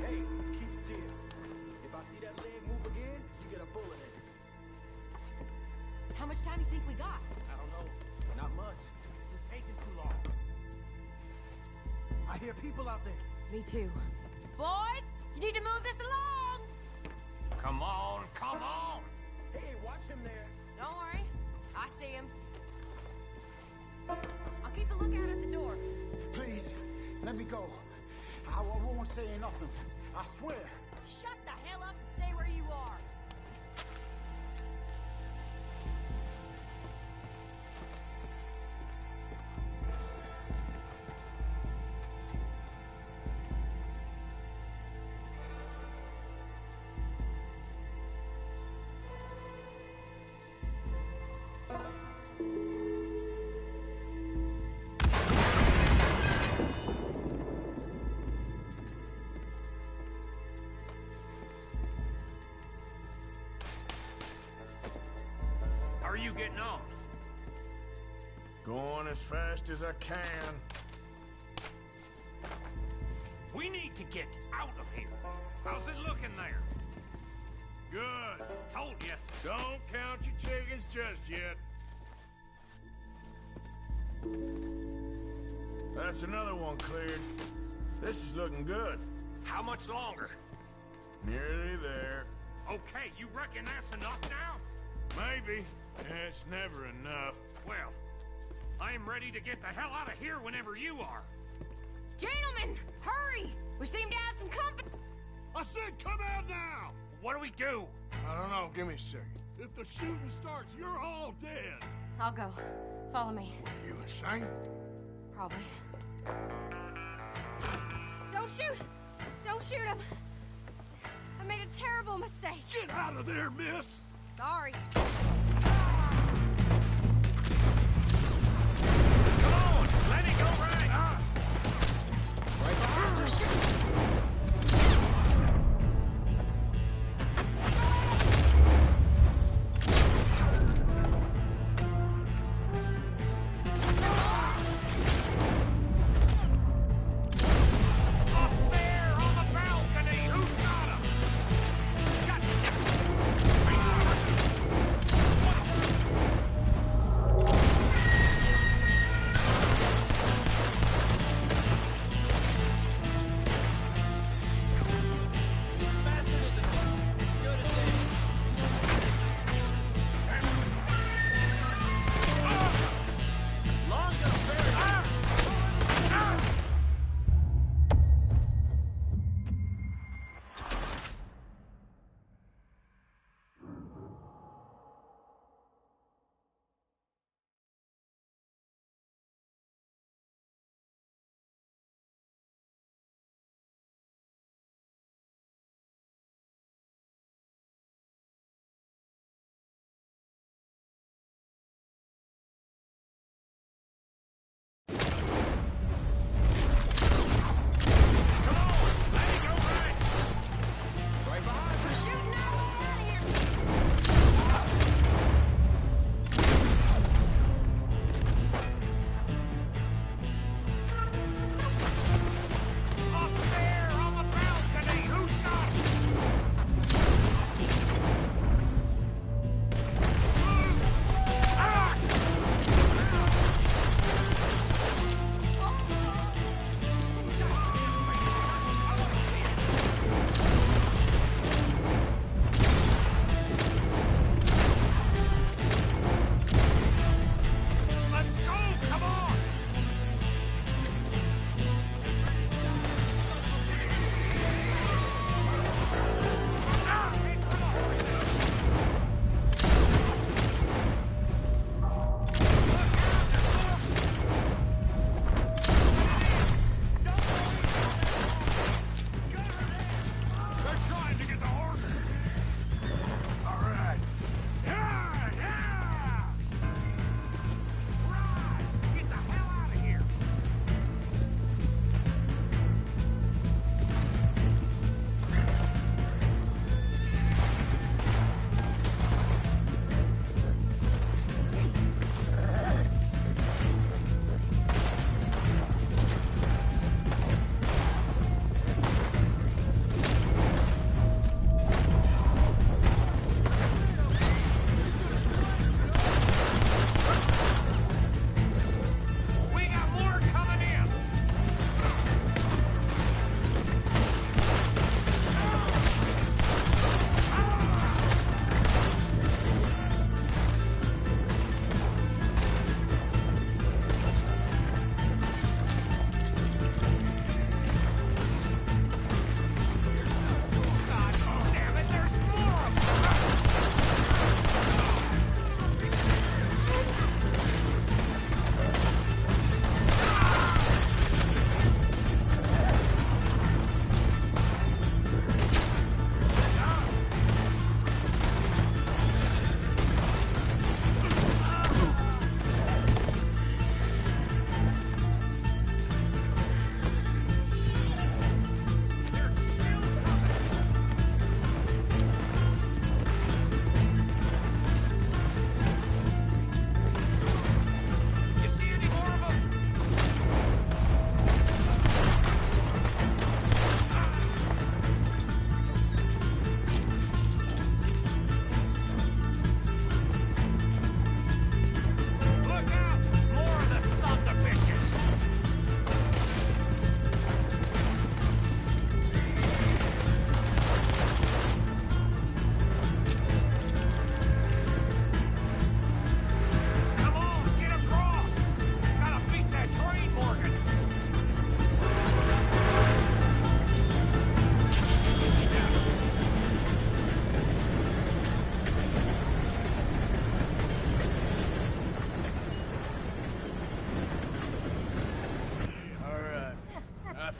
Hey, keep still. If I see that leg move again, you get a bullet in it. How much time you think we got? I don't know. Not much. This is taking too long. I hear people out there. Me too. Boys, you need to move this along! Come on, come on! Hey, watch him there. Don't worry. I see him. I'll keep a lookout at the door. Please, let me go. I won't say nothing. I swear. Shut the hell up and stay where you are. How are you getting on? Going as fast as I can. We need to get out of here. How's it looking there? Good. Told you. Don't count your chickens just yet. That's another one cleared. This is looking good. How much longer? Nearly there. Okay, you reckon that's enough now? Maybe. It's never enough. Well, I am ready to get the hell out of here whenever you are. Gentlemen, hurry! We seem to have some company. I said come out now! What do we do? I don't know. Give me a second. If the shooting starts, you're all dead. I'll go. Follow me. Are you insane? Probably. Don't shoot! Don't shoot him! I made a terrible mistake. Get out of there, miss! Sorry. Come on! Let it go right! Right behind us. Up there on the balcony! Who's got him? Got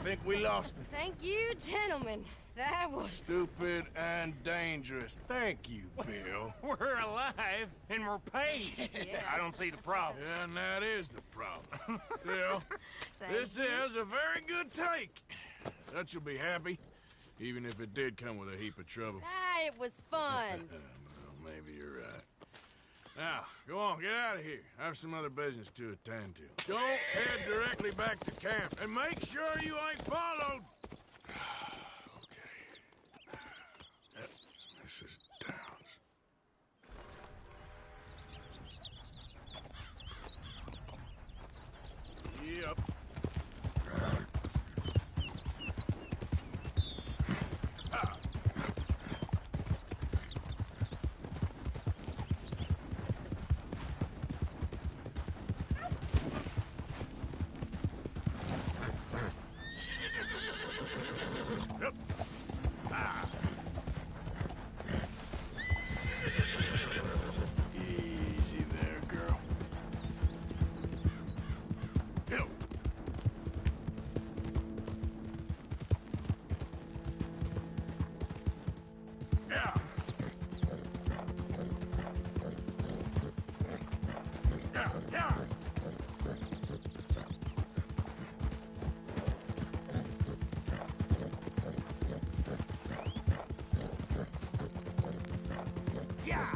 think we lost him. Thank you, gentlemen. That was... Stupid and dangerous. Thank you, Bill. We're alive and we're paid. Yeah. I don't see the problem. Yeah, and that is the problem. Still, this is a very good take. Dutch will be happy, even if it did come with a heap of trouble. Ah, it was fun. Well, maybe you're right. Now, go on, get out of here. I have some other business to attend to. Don't head directly back to camp, and make sure you ain't followed. Okay. Yep, this is Downs. Yep. Easy there, girl. Hill. Yeah. Yeah, yeah. Yeah.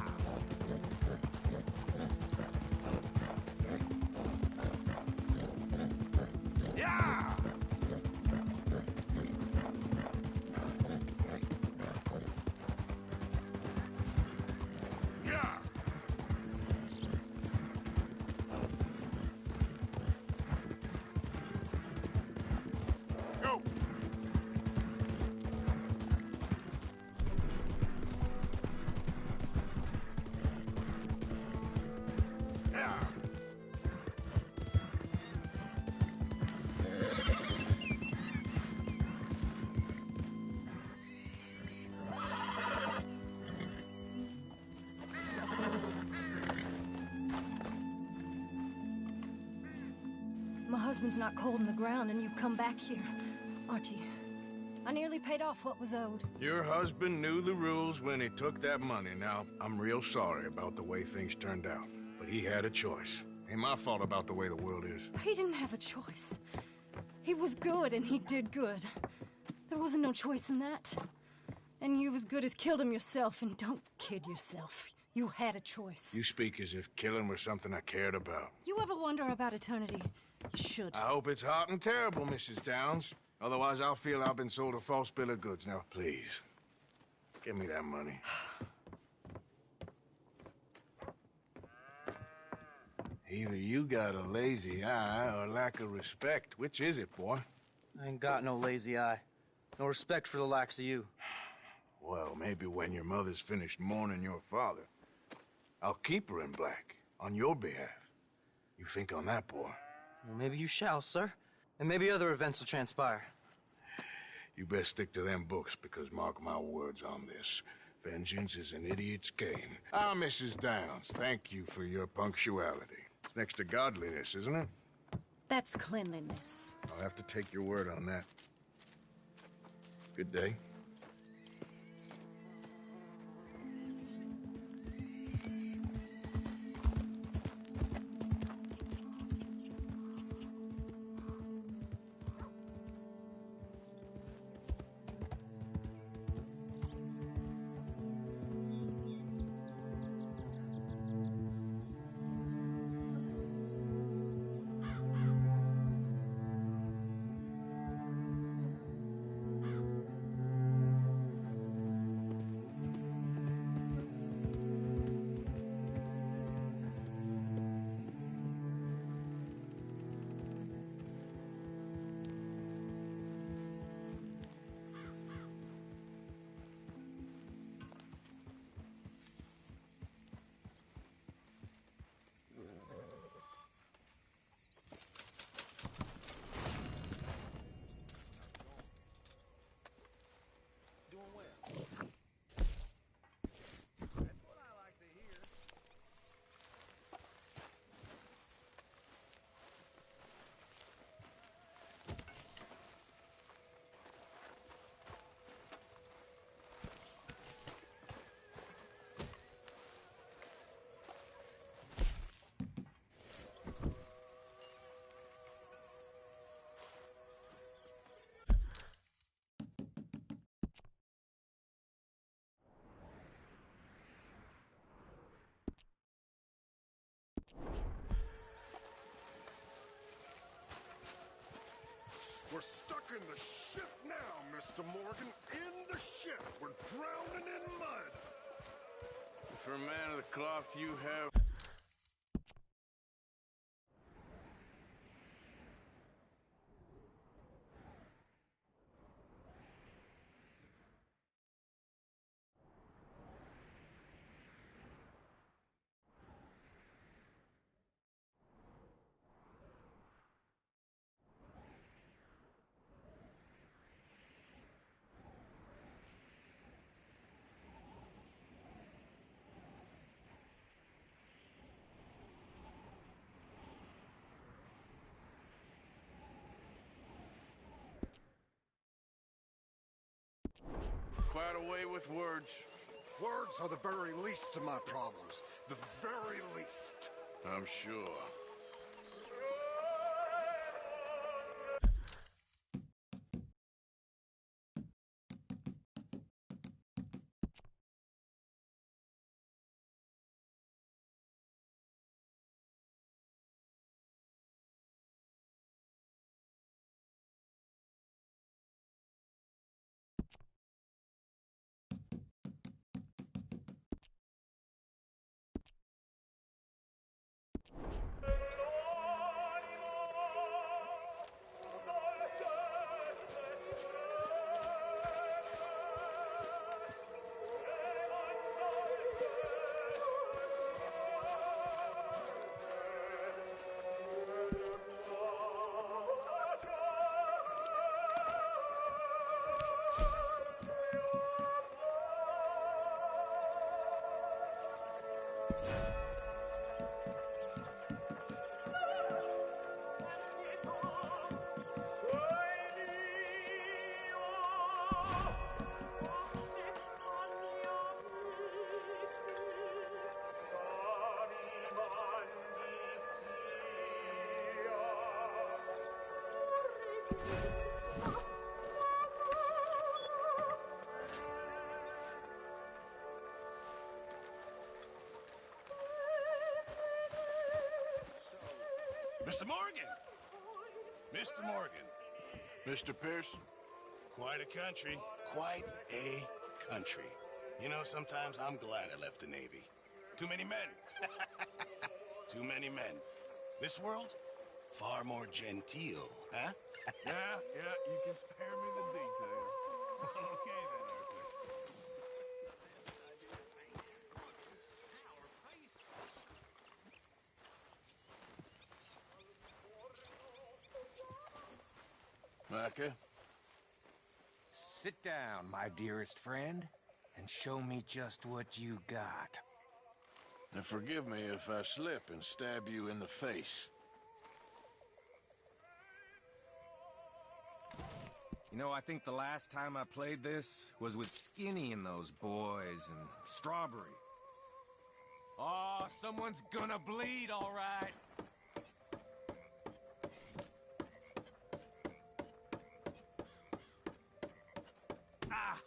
Yeah. Yeah. Go. Yeah. My husband's not cold in the ground, and you've come back here, Archie. I nearly paid off what was owed. Your husband knew the rules when he took that money. Now, I'm real sorry about the way things turned out. But he had a choice. Ain't my fault about the way the world is. He didn't have a choice. He was good, and he did good. There wasn't no choice in that. And you as good as killed him yourself, and don't kid yourself. You had a choice. You speak as if killing was something I cared about. You ever wonder about eternity? You should. I hope it's hot and terrible, Mrs. Downs. Otherwise, I'll feel I've been sold a false bill of goods. Now, please, give me that money. Either you got a lazy eye or lack of respect. Which is it, boy? I ain't got no lazy eye. No respect for the likes of you. Well, maybe when your mother's finished mourning your father, I'll keep her in black on your behalf. You think on that, boy? Well, maybe you shall, sir. And maybe other events will transpire. You best stick to them books, because mark my words on this. Vengeance is an idiot's game. Ah, Mrs. Downs, thank you for your punctuality. It's next to godliness, isn't it? That's cleanliness. I'll have to take your word on that. Good day. for a man of the cloth you have. Quite a way with words. Words are the very least of my problems. The very least. I'm sure. Mr. Morgan! Mr. Morgan. Mr. Pearson? Quite a country. Quite a country. You know, sometimes I'm glad I left the Navy. Too many men. Too many men. This world, far more genteel, huh? Yeah, you can spare me the details. Okay then, Arthur. Micah? Sit down, my dearest friend, and show me just what you got. And forgive me if I slip and stab you in the face. You know, I think the last time I played this was with Skinny and those boys and Strawberry. Oh, someone's gonna bleed, all right. Ah!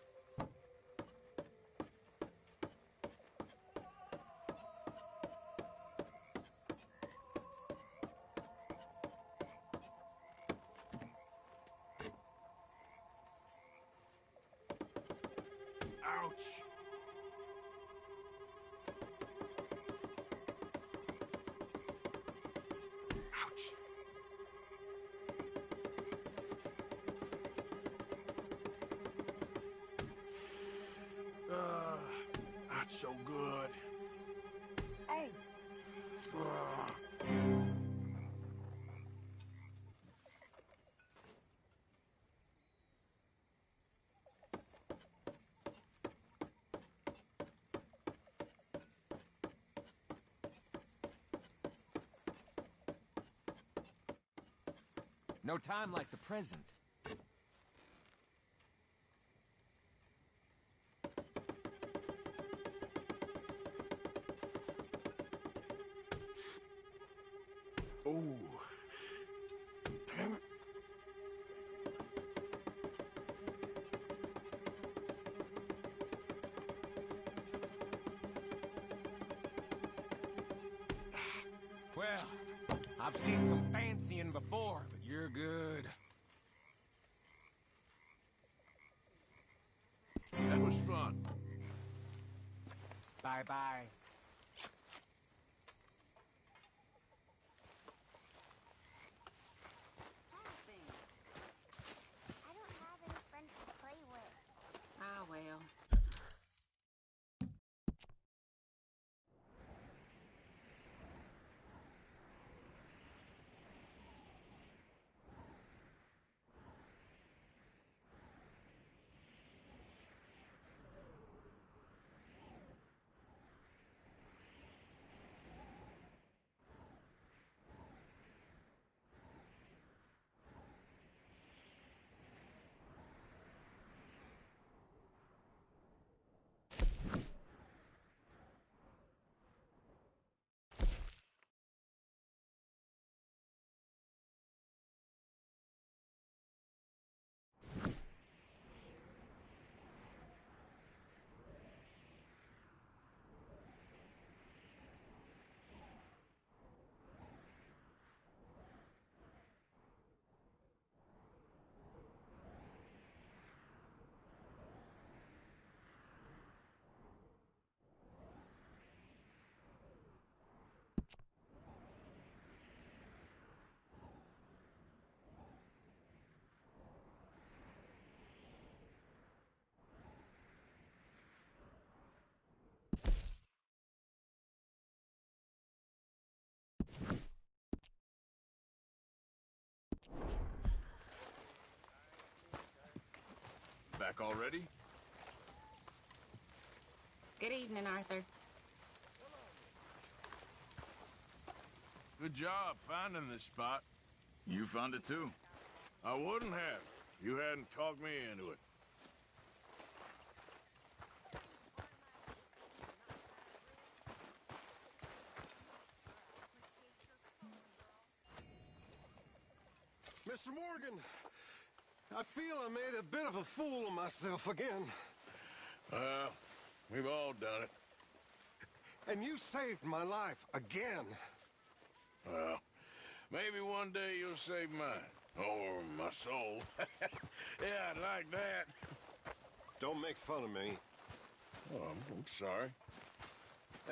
Ouch! Ouch! Not so good. Oh! No time like the present. Oh. Damn it. Well, I've seen some fancying before, but you're good. That was fun. Bye-bye. I don't have any friends to play with. Ah, well. Back already? Good evening, Arthur. Good job finding this spot. You found it too? I wouldn't have if you hadn't talked me into it. Mr. Morgan, I feel I made a bit of a fool of myself again. Well, we've all done it. And you saved my life again. Well, maybe one day you'll save mine. Or my soul. Yeah, I'd like that. Don't make fun of me. Oh, I'm sorry.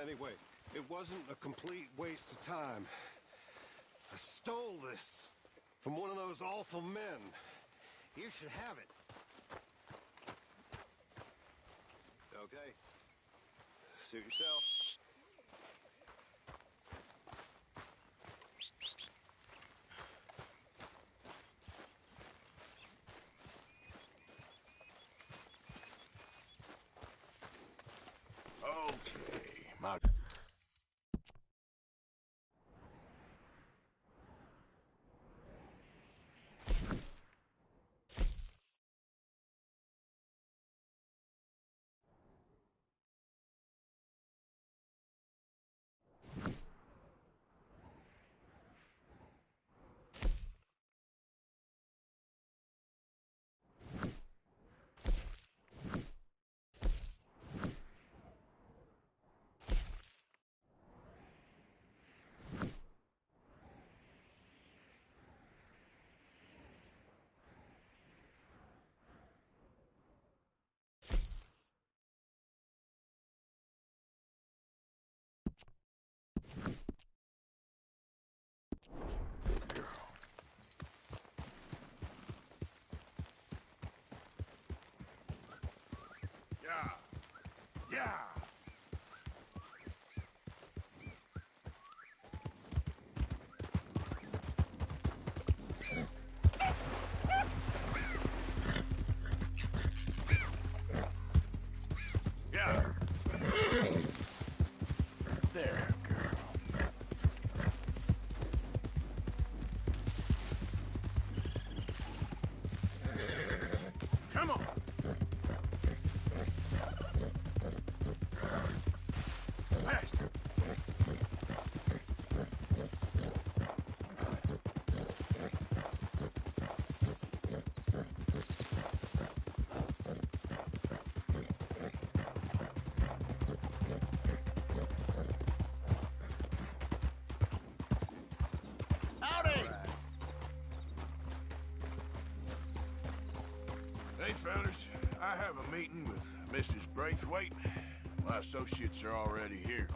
Anyway, it wasn't a complete waste of time. I stole this from one of those awful men. You should have it. Okay. Suit yourself. Okay, my... Yeah. Yeah. Yeah. There, girl. Come on. Faster. Howdy! Hey, fellas. I have a meeting with Mrs. Braithwaite. My associates are already here.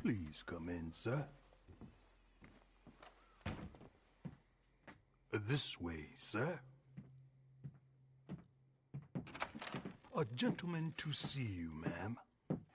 Please come in, sir. This way, sir. A gentleman to see you, ma'am.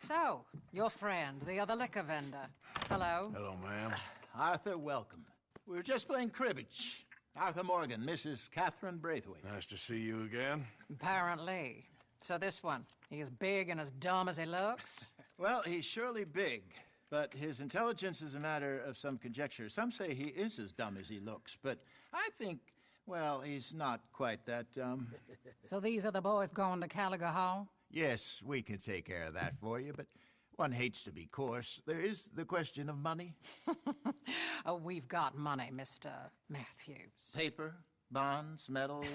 So, your friend, the other liquor vendor. Hello. Hello, ma'am. Arthur, welcome. We were just playing cribbage. Arthur Morgan, Mrs. Catherine Braithwaite. Nice to see you again. Apparently. So this one, he is big and as dumb as he looks? Well, he's surely big, but his intelligence is a matter of some conjecture. Some say he is as dumb as he looks, but I think, well, he's not quite that dumb. So these are the boys going to Gallagher Hall? Yes, we can take care of that for you, but one hates to be coarse. There is the question of money. Oh, we've got money, Mr. Matthews. Paper, bonds, metals.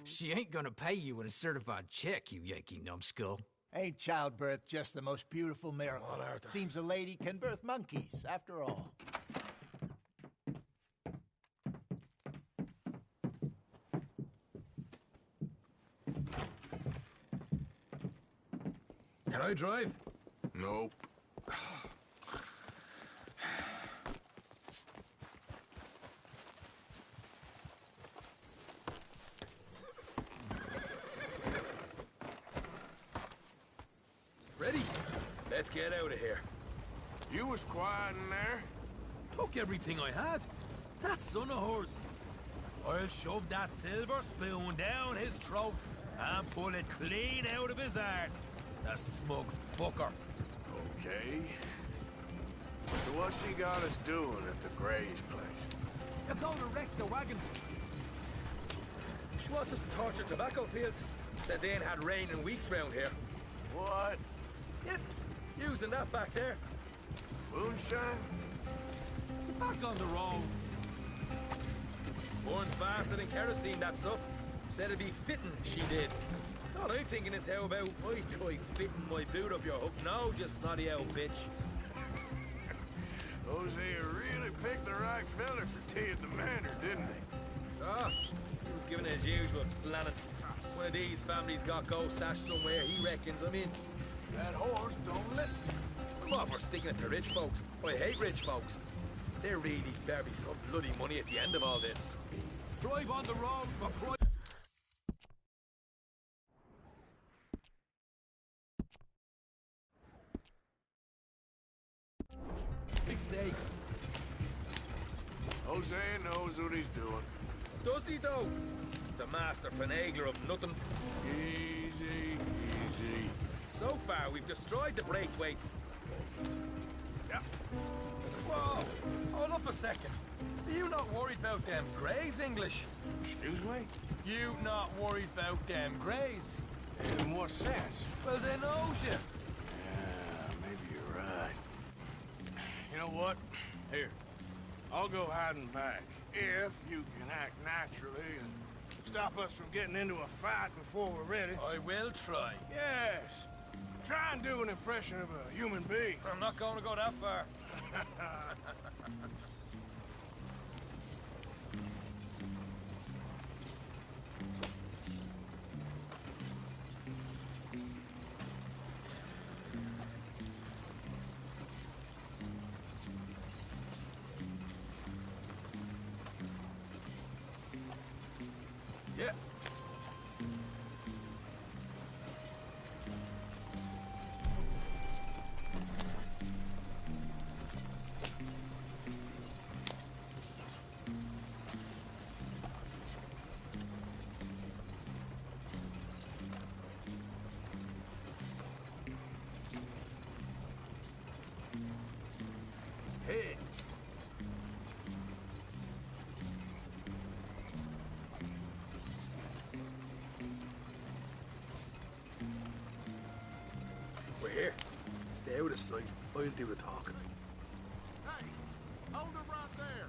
She ain't gonna pay you with a certified check, you Yankee numbskull. Ain't childbirth just the most beautiful miracle? Come on, Arthur. Seems a lady can birth monkeys, after all. Can I drive? Nope. Ready? Let's get out of here. You was quiet in there. Took everything I had. That son of hers. I'll shove that silver spoon down his throat and pull it clean out of his arse. The smug fucker. Okay. So what's she got us doing at the Gray's place? You're going to wreck the wagon. She wants us to torture tobacco fields. Said they ain't had rain in weeks round here. What? Yep, using that back there. Moonshine? Back on the road. Burns faster than kerosene, that stuff. Said it'd be fitting, she did. All I'm thinking is how about I try fitting my boot up your hook now, just snotty old bitch. Hosea really picked the right fella for tea at the manor, didn't he? Ah, he was giving his usual flannin'. One of these families got gold stashed somewhere, he reckons I'm in. That horse don't listen. I'm all for sticking it to rich folks. I hate rich folks. There really better be some bloody money at the end of all this. Drive on the road for Christ. Big stakes. Hosea knows what he's doing. Does he, though? The master finagler of nothing. Easy, easy. So far, we've destroyed the Braithwaites. Yeah. Whoa! Hold up a second. Are you not worried about them Greys, English? Excuse me? You not worried about them Greys? In what sense? Well, they knows you. Yeah, maybe you're right. You know what? Here, I'll go hiding back. If you can act naturally and stop us from getting into a fight before we're ready. I will try. Yes. Try and do an impression of a human being. I'm not going to go that far. Yeah. Hey. We're here. Stay out of sight. I'll do the talking. Hey, hold it right there.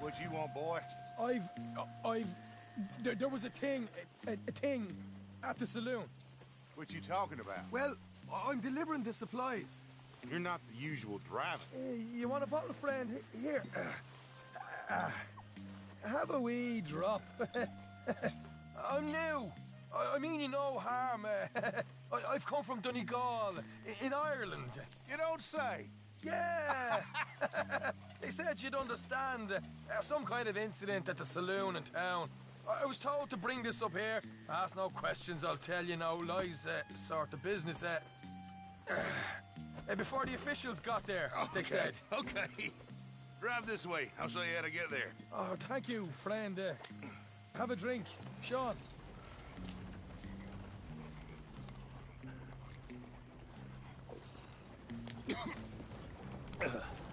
What you want, boy? There was a thing at the saloon. What you talking about? Well, I'm delivering the supplies. You're not the usual driver. You want a bottle, friend? Here. Have a wee drop. I'm new. I mean you no harm. I've come from Donegal, in Ireland. You don't say. Yeah. They said you'd understand. Some kind of incident at the saloon in town. I was told to bring this up here. Ask no questions, I'll tell you no lies, sort of business. Before the officials got there, they said. Okay. Drive this way. I'll show you how to get there. Oh, thank you, friend. Have a drink. Sean.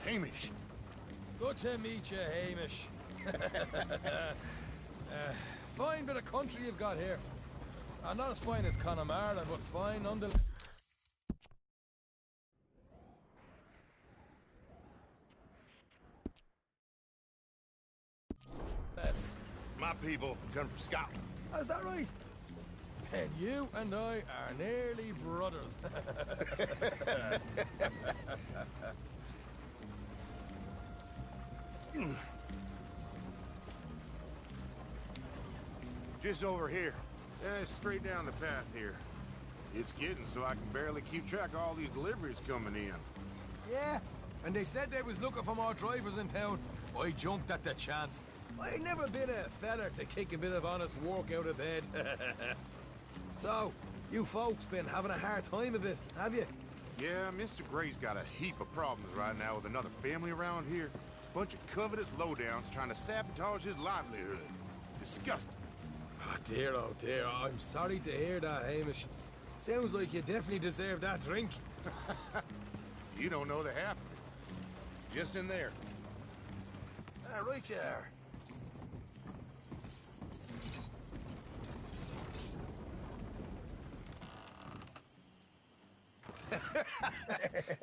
Hamish. Good to meet you, Hamish. Fine bit of country you've got here. Not as fine as Connemara, but fine nonetheless. My people come from Scotland. Is that right? And you and I are nearly brothers. Just over here. Straight down the path here. It's getting so I can barely keep track of all these deliveries coming in. Yeah, and they said they was looking for more drivers in town. I jumped at the chance. I never been a feller to kick a bit of honest work out of bed. So, you folks been having a hard time of it, have you? Yeah, Mr. Gray's got a heap of problems right now with another family around here. Bunch of covetous lowdowns trying to sabotage his livelihood. Disgusting. Oh dear, I'm sorry to hear that, Hamish. Sounds like you definitely deserve that drink. You don't know the half of it. Just in there. Right you are.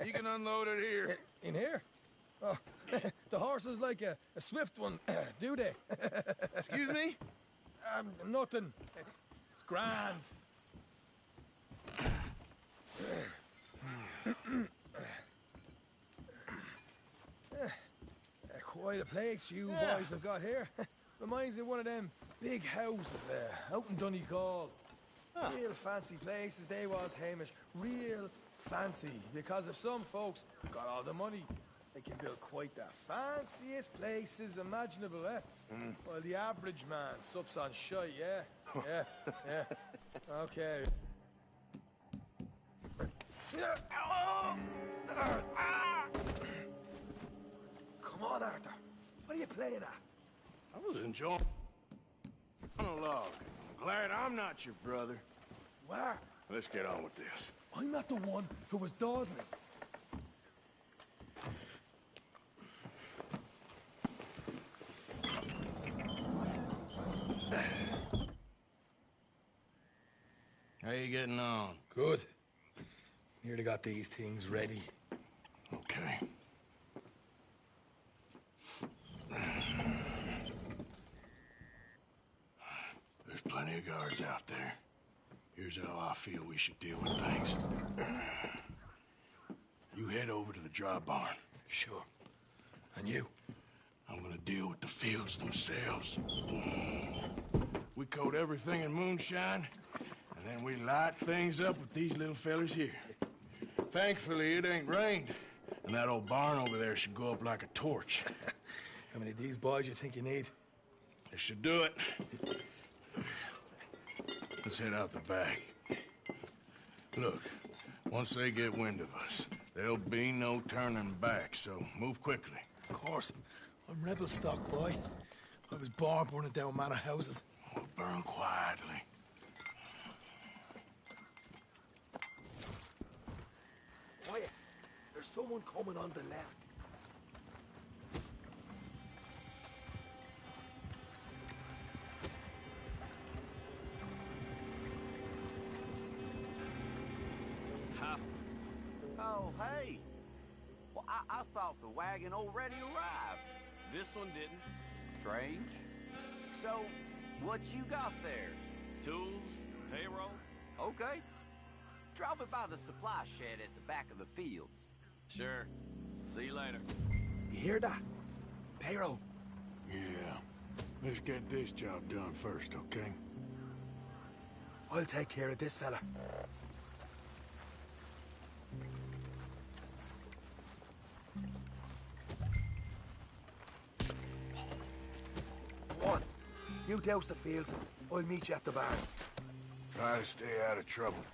You can unload it here. In here? Oh, the horse is like a swift one, do they? Excuse me? Nothing. It's grand. Quite a place you boys have got here. Reminds me of one of them big houses out in Donegal. Real fancy places they was, Hamish. Real fancy. Because if some folks got all the money, they can build quite the fanciest places imaginable, Well, the average man sups on shite, yeah. Okay. Come on, Arthur. What are you playing at? I was enjoying monologue. I'm glad I'm not your brother. Where? Let's get on with this. I'm not the one who was dawdling. How you getting on? Good. Nearly got these things ready. Okay. There's plenty of guards out there. Here's how I feel we should deal with things. You head over to the dry barn. Sure. And you? I'm gonna deal with the fields themselves. We coat everything in moonshine, and then we light things up with these little fellers here. Thankfully, it ain't rained, and that old barn over there should go up like a torch. How many of these boys you think you need? This should do it. Let's head out the back. Look, once they get wind of us, there'll be no turning back, so move quickly. Of course. I'm rebel stock, boy. I was born burning down manor houses. We'll burn quietly. Quiet. There's someone coming on the left. Oh, hey. Well, I thought the wagon already arrived. This one didn't. Strange. So, what you got there? Tools, payroll. Okay. Drop it by the supply shed at the back of the fields. Sure. See you later. You hear that? Payroll. Yeah. Let's get this job done first, okay? I'll take care of this fella. One, you douse the fields. I'll meet you at the barn. Try to stay out of trouble.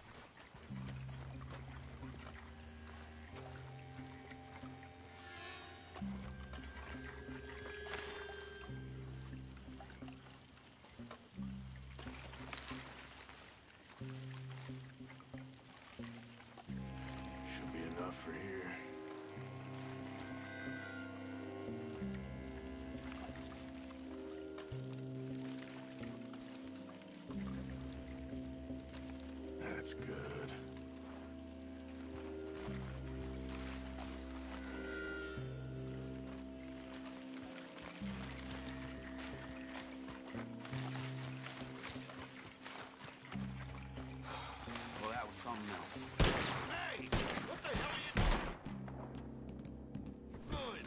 Should be enough for here. That's good. Well, that was something else. Hey! What the hell are you... Good.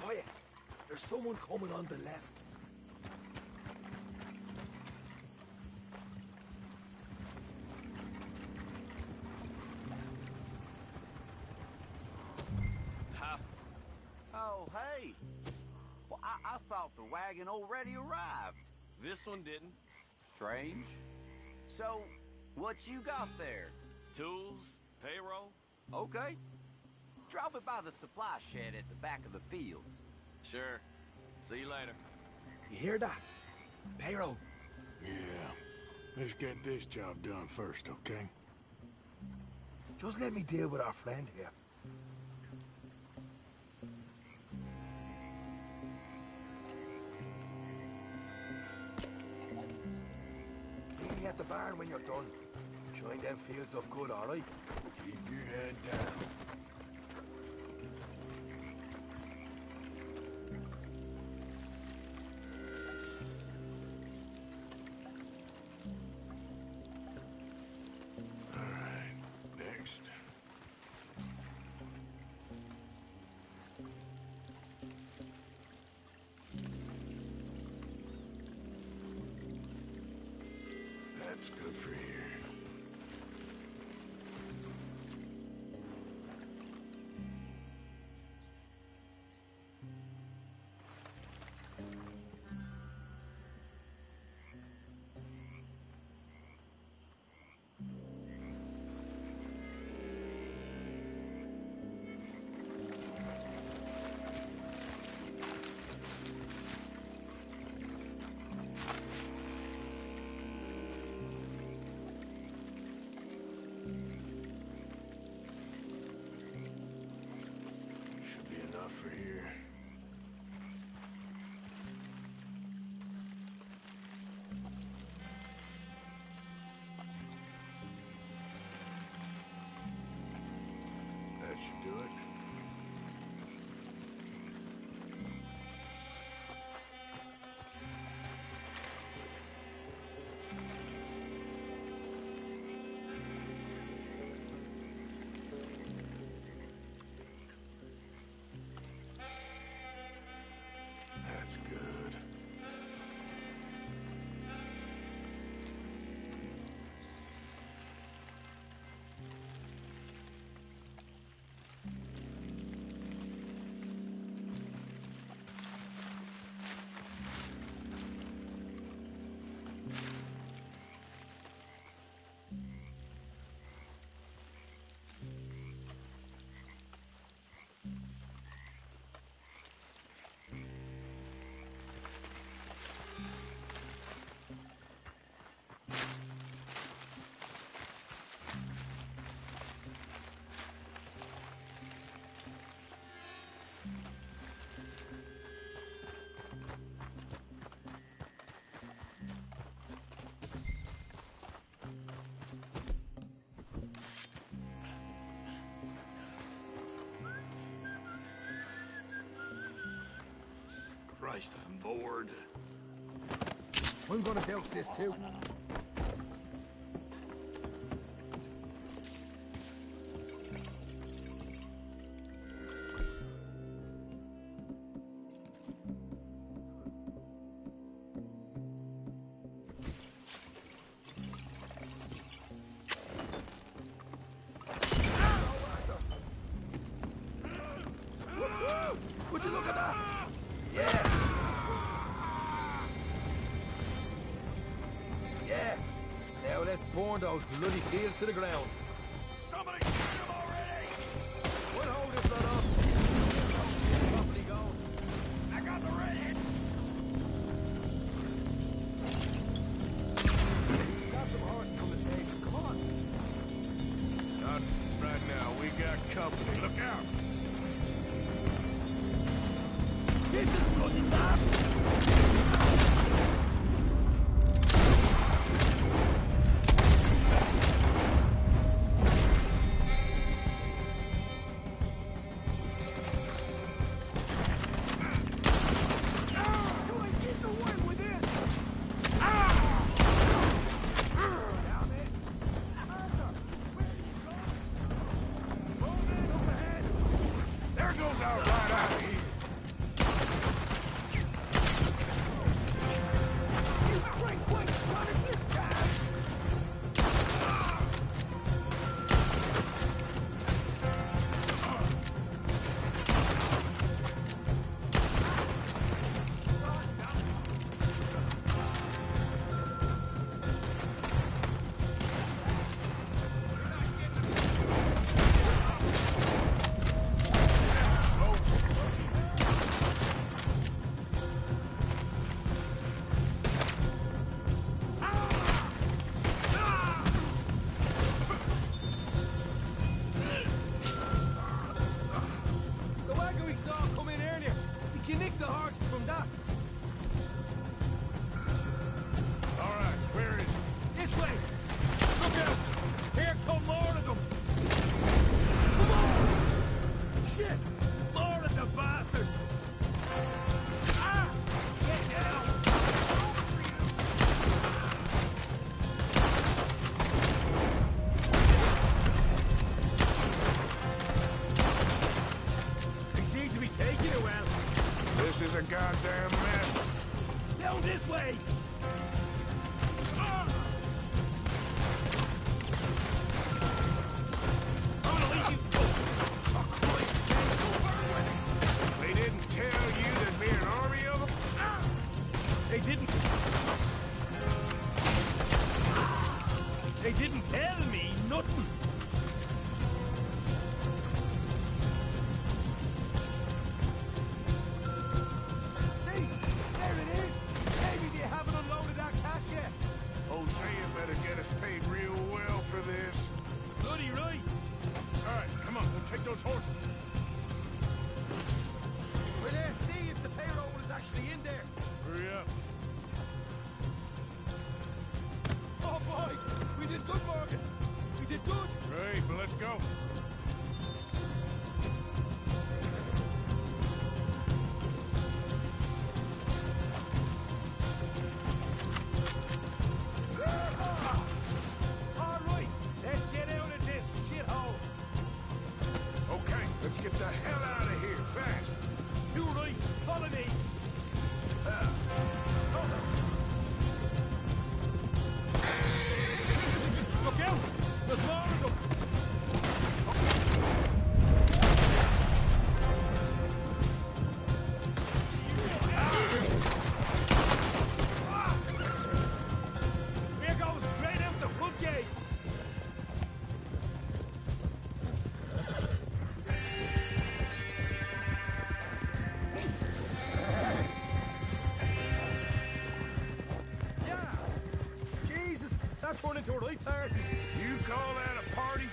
Quiet. There's someone coming on the left. Oh, hey. Well, I thought the wagon already arrived. This one didn't. Strange. So, what you got there? Tools, payroll. Okay. Drop it by the supply shed at the back of the fields. Sure. See you later. You hear that? Payroll. Yeah. Let's get this job done first, okay? Just let me deal with our friend here. Meet me at the barn when you're done. Shine them fields up good, all right? Keep your head down. All right, next. That's good for here. Should be enough for here. That should do it. Christ, I'm bored. I'm gonna douse this too. Would you look at that? Yeah, now let's burn those bloody fields to the ground. Somebody shoot him already! We'll hold this lot up. Properly going. I got the red. Got some horses on the station. Come on. Not right now. We got company. Look out! This is bloody bad. There goes our ride out of here. The wagon we saw come in earlier. You can nick the horses from that. All right, where is it? This way. Look out. Here come more of them. Come on. Shit. More of the bastards. Ah! Get down. They seem to be taking it well. This is a goddamn mess. Down this way. I'm gonna leave you. Oh, Christ. They didn't tell you there'd be an army of them? They didn't. They didn't tell me nothing. See, there it is. Maybe they haven't unloaded that cash yet. Hosea better get us paid real well for this. Bloody right. All right, come on, we'll take those horses. Well, let's see if the payroll is actually in there. Hurry up. Oh boy, we did good, Morgan. We did good. Great, but let's go. All right, let's get out of this shithole. Okay, let's get the hell out of here, fast. You right, follow me. Look out! There's more of them! We're going straight out the front gate! Yeah! Jesus, that turned into a right party. You call that a party?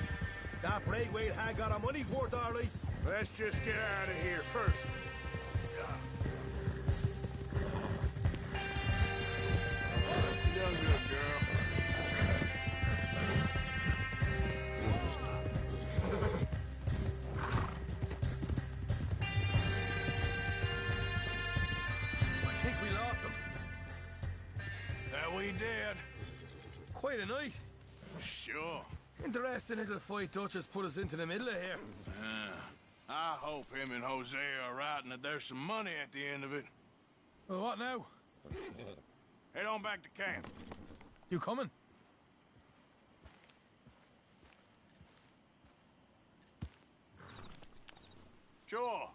That Braithwaite had got our money's worth, all right. Let's just get out of here first. You're good, girl. Quite a night. Sure. Interesting little fight Dutch has put us into the middle of here. I hope him and Jose are right and that there's some money at the end of it. Well, what now? Head on back to camp. You coming? Sure.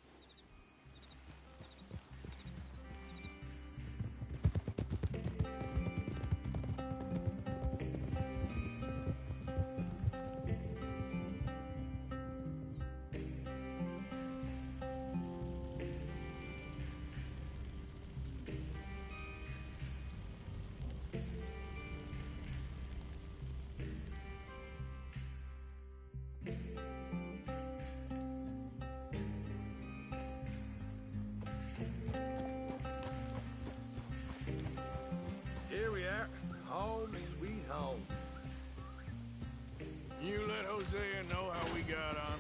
Here we are. Home sweet home. You let Hosea know how we got on.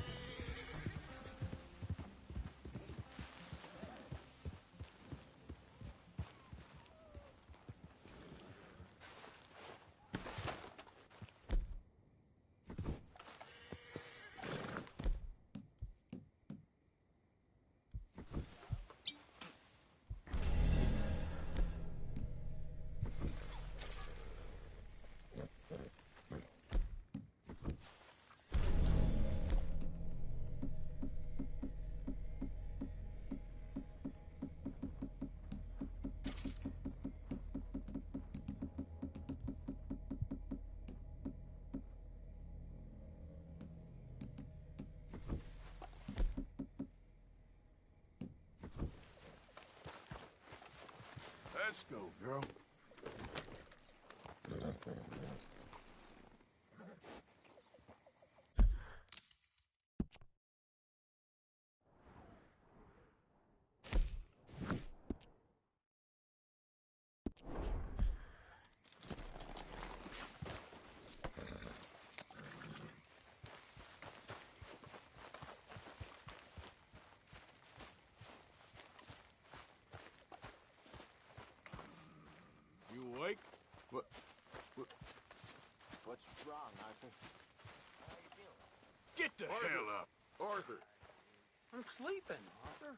Let's go, girl. You awake? What's wrong, Arthur? How you feeling? Get the hell up. Arthur. I'm sleeping, Arthur.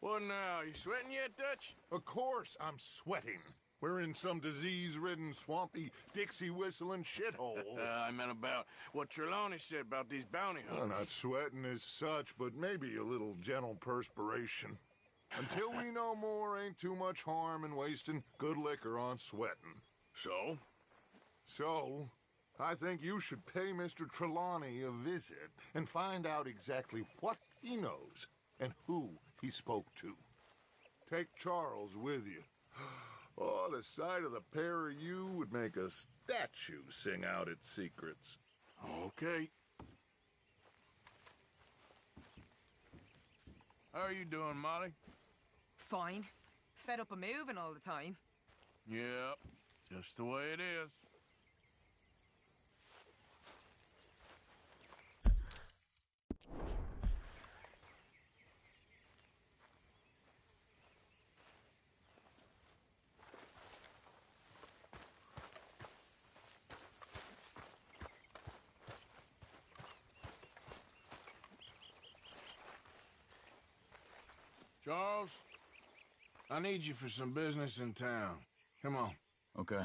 What now? You sweating yet, Dutch? Of course I'm sweating. We're in some disease-ridden, swampy, Dixie-whistling shithole. I meant about what Trelawney said about these bounty Well, hunters. not sweating as such, but maybe a little gentle perspiration. Until we know more, ain't too much harm in wasting good liquor on sweating. So? So, I think you should pay Mr. Trelawney a visit and find out exactly what he knows and who he spoke to. Take Charles with you. Oh, the sight of the pair of you would make a statue sing out its secrets. Okay. How are you doing, Molly? Fine. Fed up of moving all the time. Yep, just the way it is. Charles, I need you for some business in town. Come on. Okay.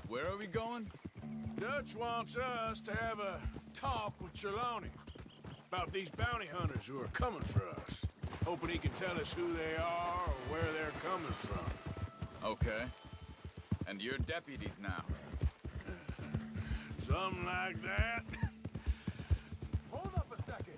Where are we going? Dutch wants us to have a talk with Trelawney about these bounty hunters who are coming for us. Hoping he can tell us who they are or where they're coming from. Okay. And you're deputies now. Something like that. Hold up a second.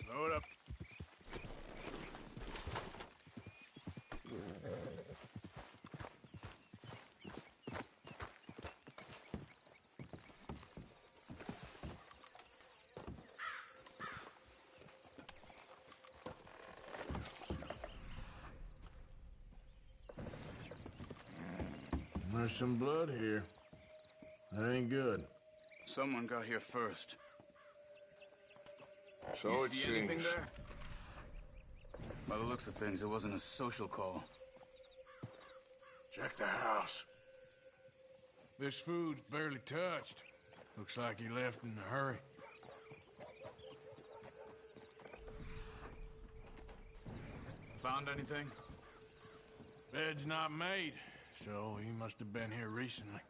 Slow it up. There's some blood here. That ain't good. Someone got here first. So You it see anything seems. there? By the looks of things, it wasn't a social call. Check the house. This food's barely touched. Looks like he left in a hurry. Found anything? Bed's not made, so he must have been here recently.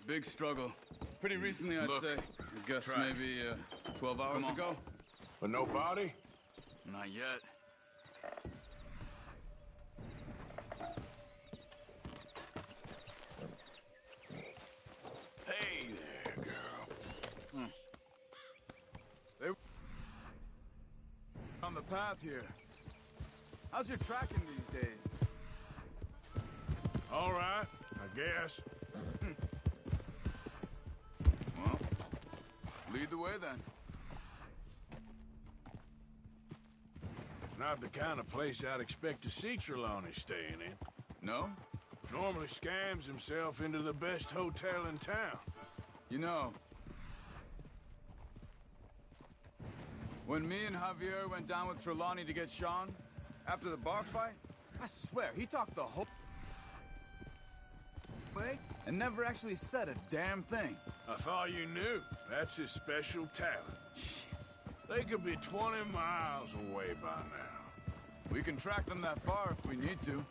Big struggle. Pretty recently, I'd Look, say. I guess tracks. maybe 12 hours Come on. ago. But no body? Not yet. Hey there, girl. They on the path here. How's your tracking these days? All right, I guess. Well, lead the way then. Not the kind of place I'd expect to see Trelawney staying in. No? Normally scams himself into the best hotel in town. You know, when me and Javier went down with Trelawney to get Sean, after the bar fight, I swear, he talked the whole way and never actually said a damn thing. I thought you knew. That's his special talent. They could be 20 miles away by now. We can track them that far if we need to.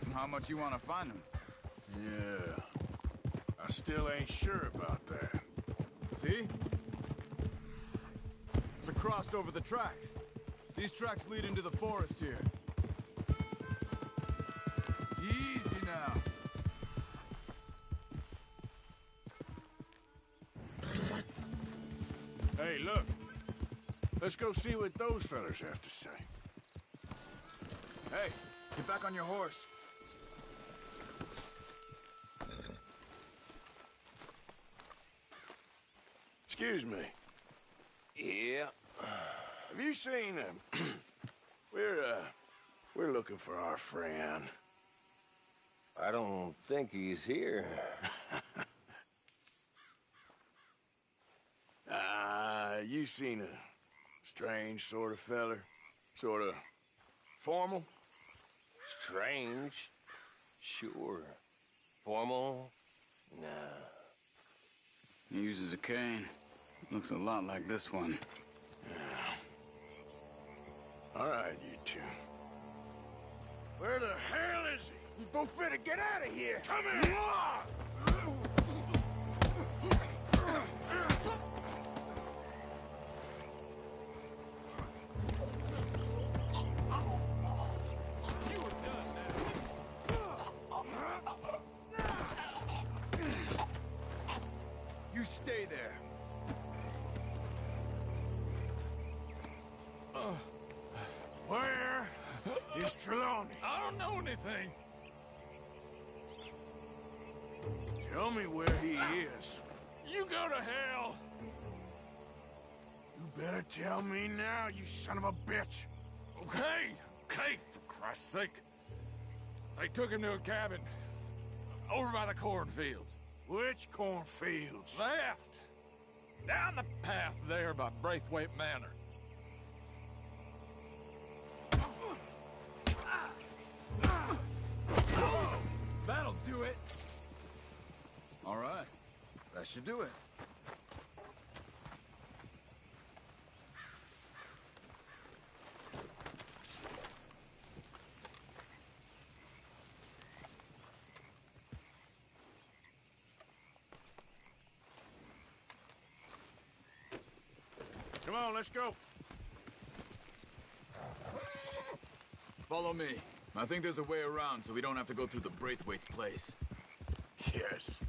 And how much you want to find them? Yeah. I still ain't sure about that. See? It's crossed over the tracks. These tracks lead into the forest here. Easy now. Hey, look. Let's go see what those fellas have to say. Hey, get back on your horse. Excuse me. Yeah. Have you seen him? We're looking for our friend. I don't think he's here. You seen a strange sort of feller? Sort of formal? Strange? Sure. Formal? Nah. He uses a cane. Looks a lot like this one. Yeah. All right, you two. Where the hell is he? You both better get out of here! Come here! You stay Hey there. Where is Trelawney? I don't know anything. Tell me where he is. You go to hell. You better tell me now, you son of a bitch. Okay, for Christ's sake. They took him to a cabin over by the cornfields. Which cornfields? Left. Down the path there by Braithwaite Manor. That'll do it. All right. That should do it. Come on, let's go. Follow me. I think there's a way around so we don't have to go through the Braithwaite's place. Yes.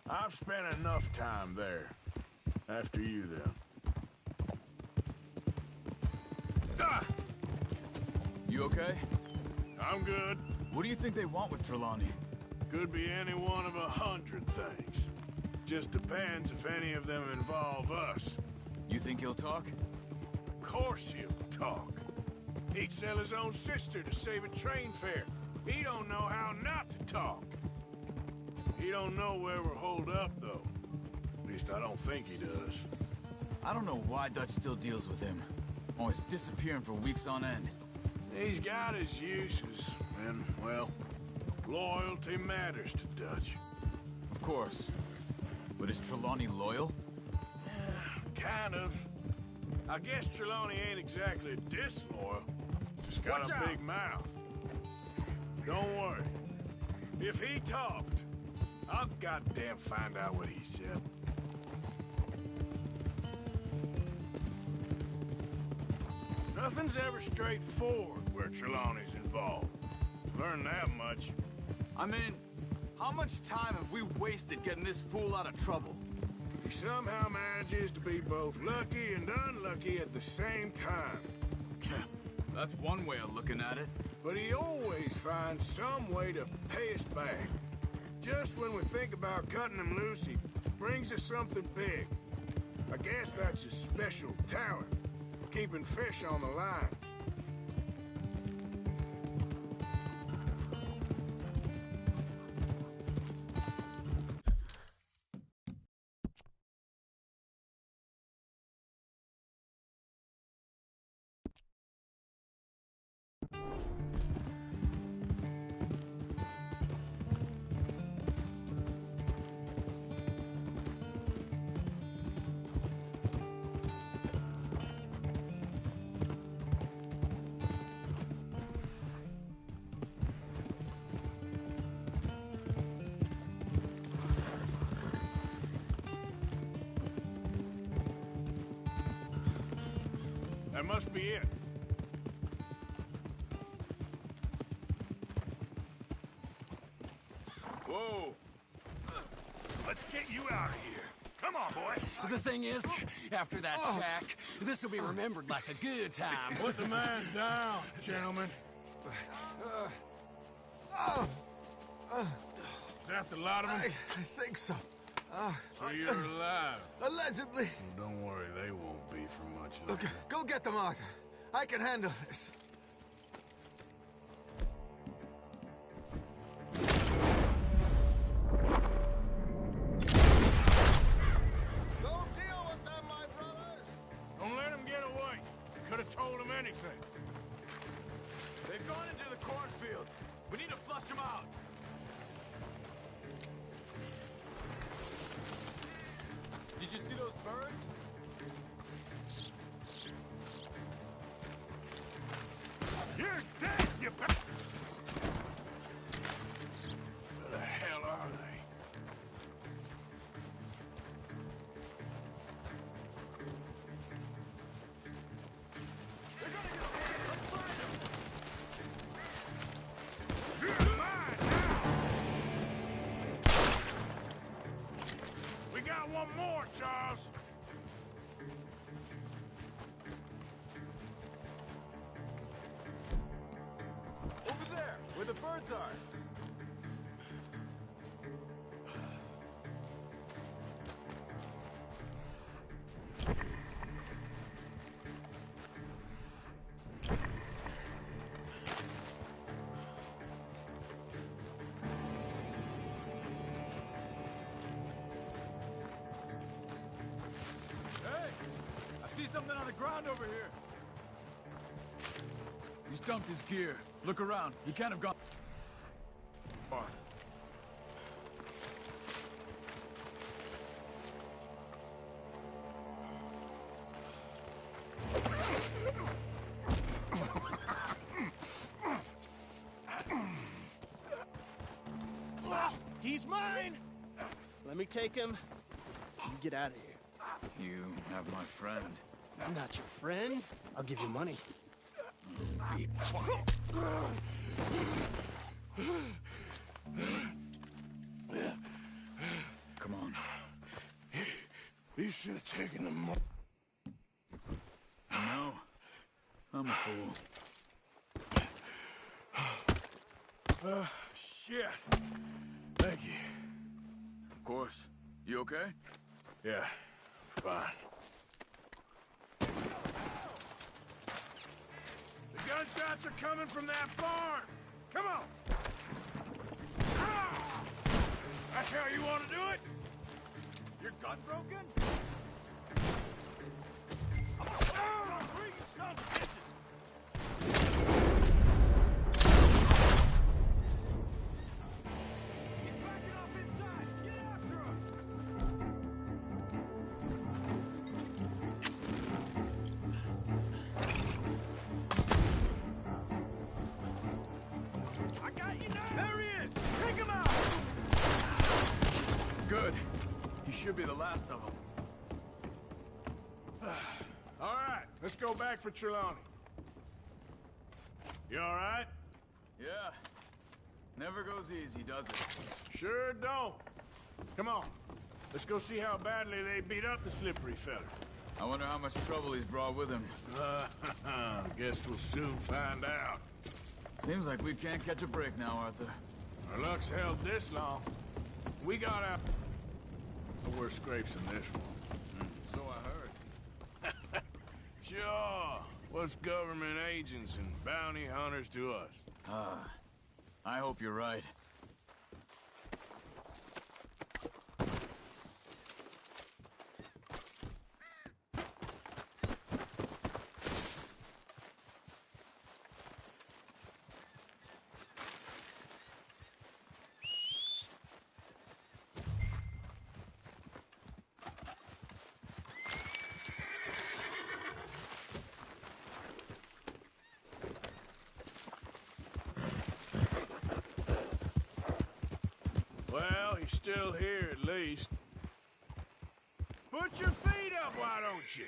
I've spent enough time there. After you, then. Ah! You okay? I'm good. What do you think they want with Trelawney? Could be any one of 100 things. Just depends if any of them involve us. You think he'll talk? Of course he'll talk. He'd sell his own sister to save a train fare. He don't know how not to talk. He don't know where we're holed up, though. At least I don't think he does. I don't know why Dutch still deals with him. Always disappearing for weeks on end. He's got his uses, and, well, loyalty matters to Dutch. Of course. But is Trelawney loyal? Kind of. I guess Trelawney ain't exactly disloyal. Just got a big mouth. Don't worry. If he talked, I'll goddamn find out what he said. Nothing's ever straightforward where Trelawney's involved. Learned that much. I mean, how much time have we wasted getting this fool out of trouble? He somehow manages to be both lucky and unlucky at the same time. That's one way of looking at it. But he always finds some way to pay us back. Just when we think about cutting him loose, he brings us something big. I guess that's his special talent, keeping fish on the line. That must be it. Whoa. Let's get you out of here. Come on, boy. The thing is, after that shack, this will be remembered like a good time. Put the man down, gentlemen. Is that the lot of them? I think so. So you're alive? Allegedly. Well, don't worry, they won't be for much longer. Okay, go get them, Arthur. I can handle this. Go deal with them, my brothers! Don't let them get away. Could have told them anything. They've gone into the cornfields. We need to flush them out. Did you see those birds? You're dead, you bastard! Where the hell are they? You're mine the birds are. Something on the ground over here. He's dumped his gear. Look around. He can't have gone far. He's mine! Let me take him. You get out of here. You have my friend. He's not your friend. I'll give you money. Be quiet. Come on. You should have taken them more. No, I'm a fool. Shit. Thank you. Of course. You okay? Yeah, fine. The gunshots are coming from that barn! Come on! Ah! That's how you want to do it? Your gun broken? Good. He should be the last of them. All right, let's go back for Trelawney. You all right? Yeah. Never goes easy, does it? Sure don't. Come on. Let's go see how badly they beat up the slippery feller. I wonder how much trouble he's brought with him. Guess we'll soon find out. Seems like we can't catch a break now, Arthur. Our luck's held this long. We got out. Worse scrapes than this one. So I heard. Sure. What's government agents and bounty hunters to us? I hope you're right. Well, he's still here at least. Put your feet up, why don't you?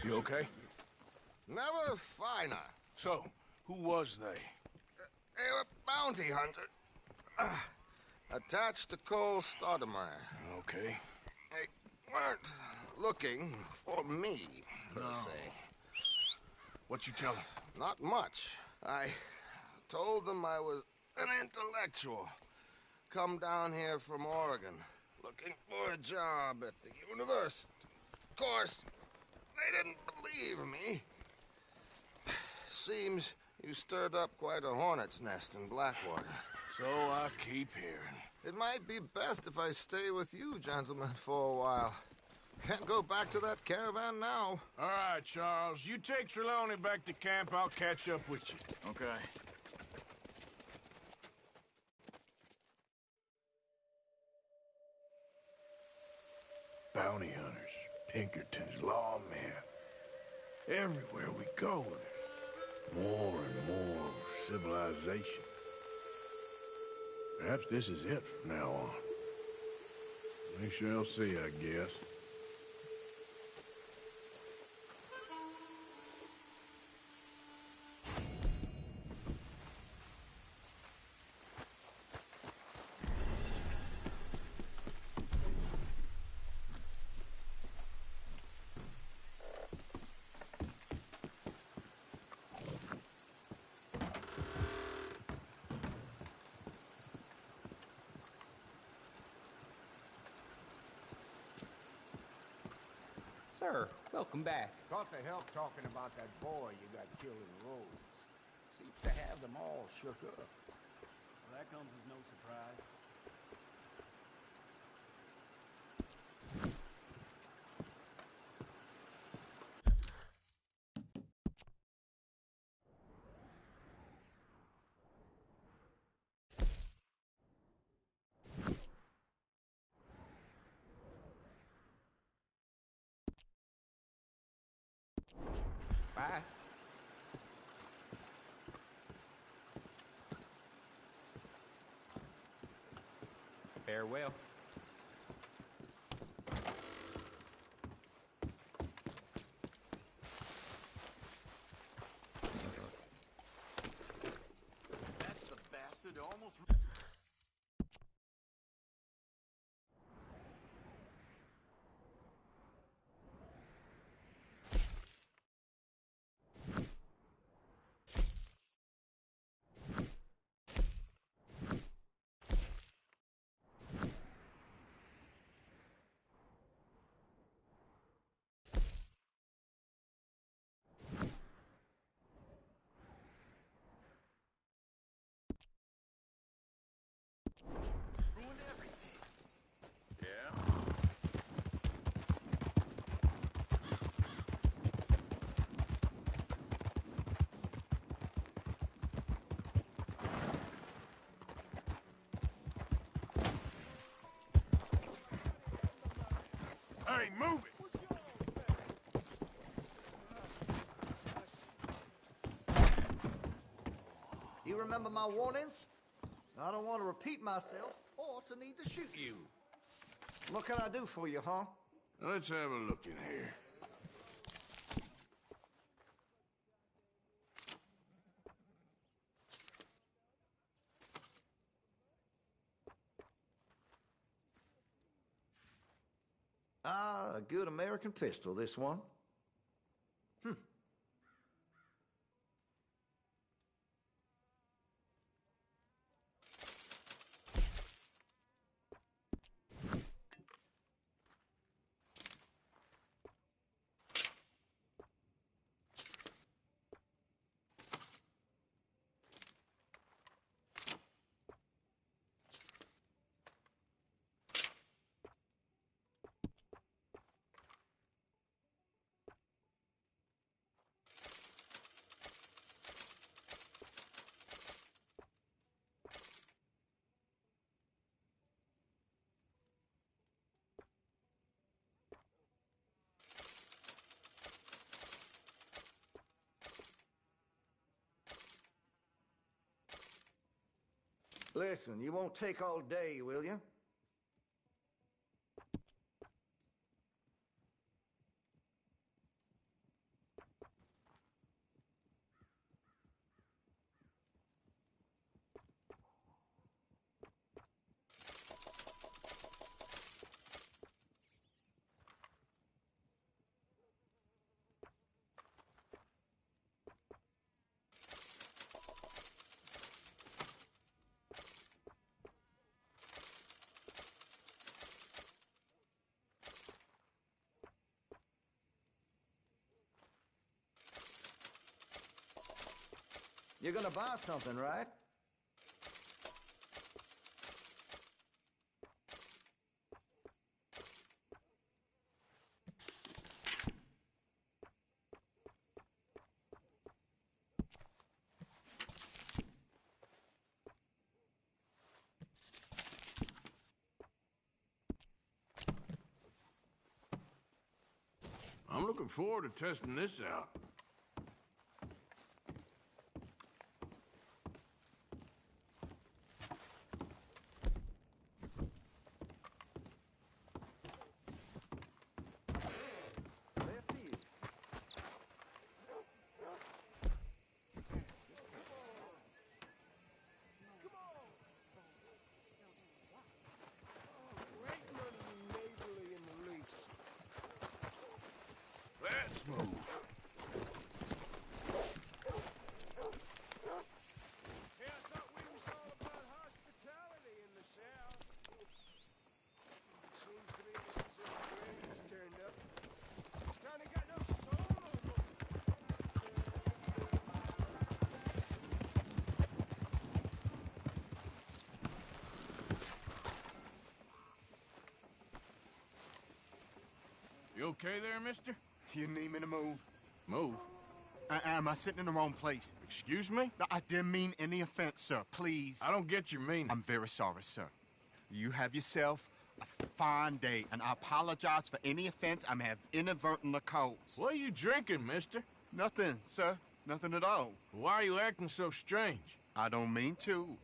You okay? Never finer. So, who was they? They were bounty hunters. Attached to Cole Stoudemire. Okay. They weren't looking for me, per se. What you tell them? Not much. I told them I was an intellectual. Come down here from Oregon, looking for a job at the university. Of course, they didn't believe me. Seems you stirred up quite a hornet's nest in Blackwater. So I keep hearing. It might be best if I stay with you, gentlemen, for a while. Can't go back to that caravan now. All right, Charles. You take Trelawney back to camp. I'll catch up with you. Okay. Bounty hunters, Pinkertons, lawmen. Everywhere we go, there's more and more civilization. Perhaps this is it from now on. We shall see, I guess. Sir, welcome back. Thought to help talking about that boy you got killed in the roads. Seems to have them all shook up. Well, that comes as no surprise. Bye. Farewell. That's the bastard almost... ruined everything. Yeah? Hey, move it! You remember my warnings? I don't want to repeat myself or to need to shoot you. What can I do for you, huh? Let's have a look in here. Ah, a good American pistol, this one. Listen, you won't take all day, will you? You're gonna buy something, right? I'm looking forward to testing this out. Let's move. Hey, I thought we was all about hospitality in the South. Seems to me this is a great turned up. You okay there, mister? You need me to move? Move? Am I sitting in the wrong place? Excuse me? No, I didn't mean any offense, sir. Please. I don't get your meaning. I'm very sorry, sir. You have yourself a fine day, and I apologize for any offense I may have inadvertently caused. What are you drinking, mister? Nothing, sir. Nothing at all. Why are you acting so strange? I don't mean to.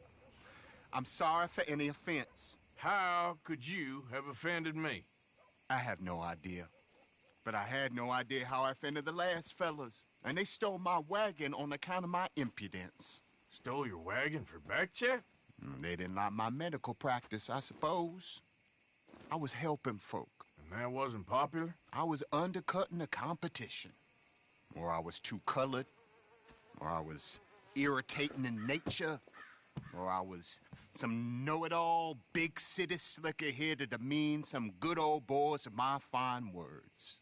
I'm sorry for any offense. How could you have offended me? I have no idea. But I had no idea how I offended the last fellas. And they stole my wagon on account of my impudence. Stole your wagon for back check? They didn't like my medical practice, I suppose. I was helping folk. And that wasn't popular? I was undercutting the competition. Or I was too colored. Or I was irritating in nature. Or I was some know-it-all, big city slicker here to demean some good old boys of my fine words.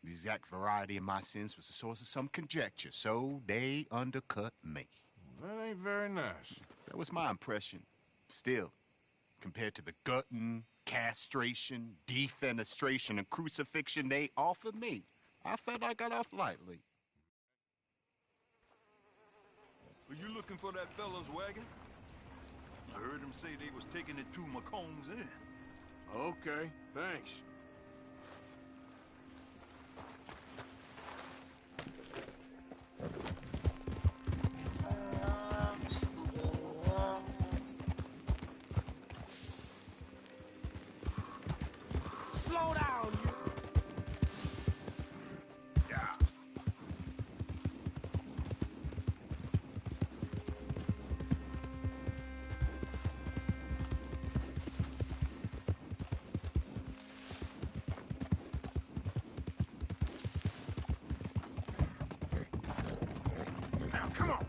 The exact variety of my sins was the source of some conjecture, so they undercut me. That ain't very nice. That was my impression. Still, compared to the gutting, castration, defenestration, and crucifixion they offered me, I felt I got off lightly. Are you looking for that fellow's wagon? I heard him say they was taking it to McComb's Inn. Okay, thanks. Slow down, you. Yeah. Now, come on.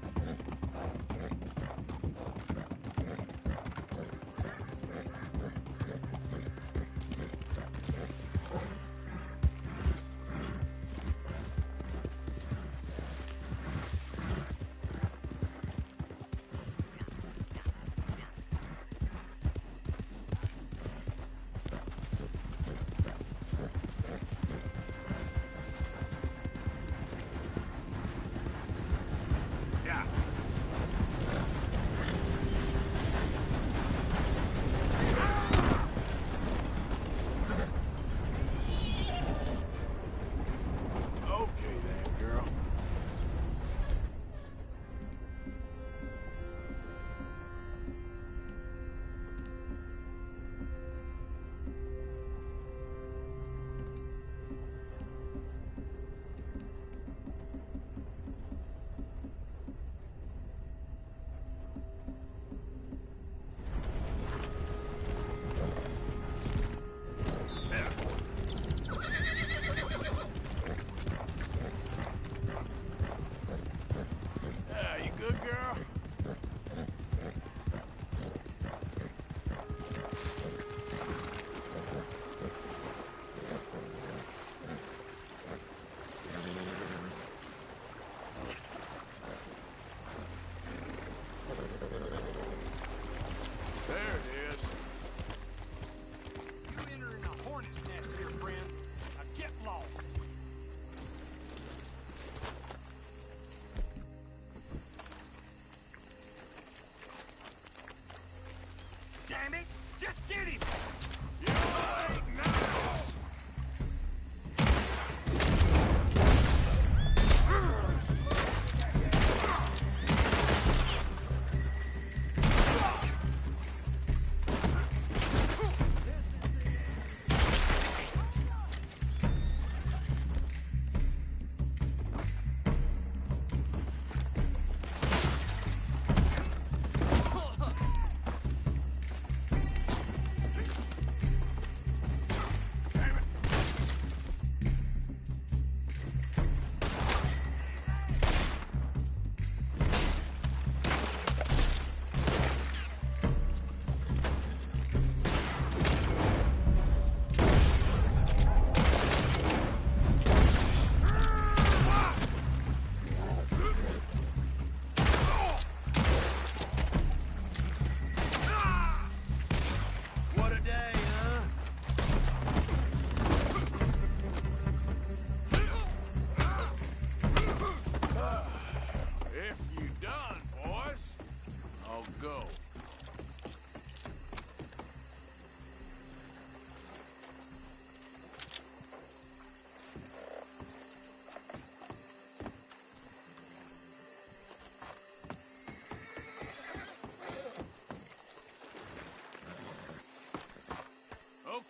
Yeah. Okay then, girl. Yeah, you good, girl? There it is. You entering a hornet's nest here, friend. Now get lost.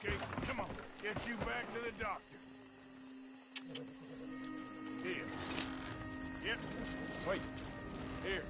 Okay, come on. Get you back to the doctor. Here. Yep. Wait. Here.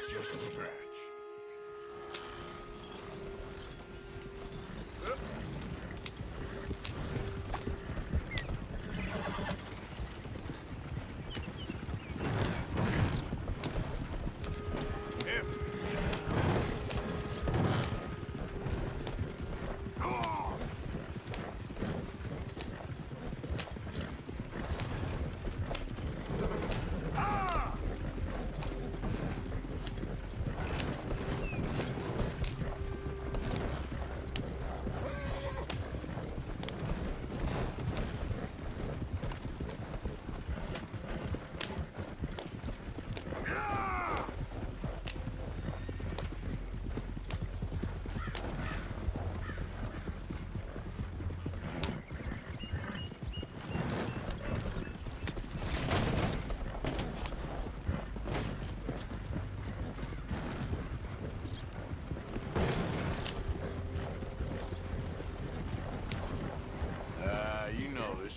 Just a scratch.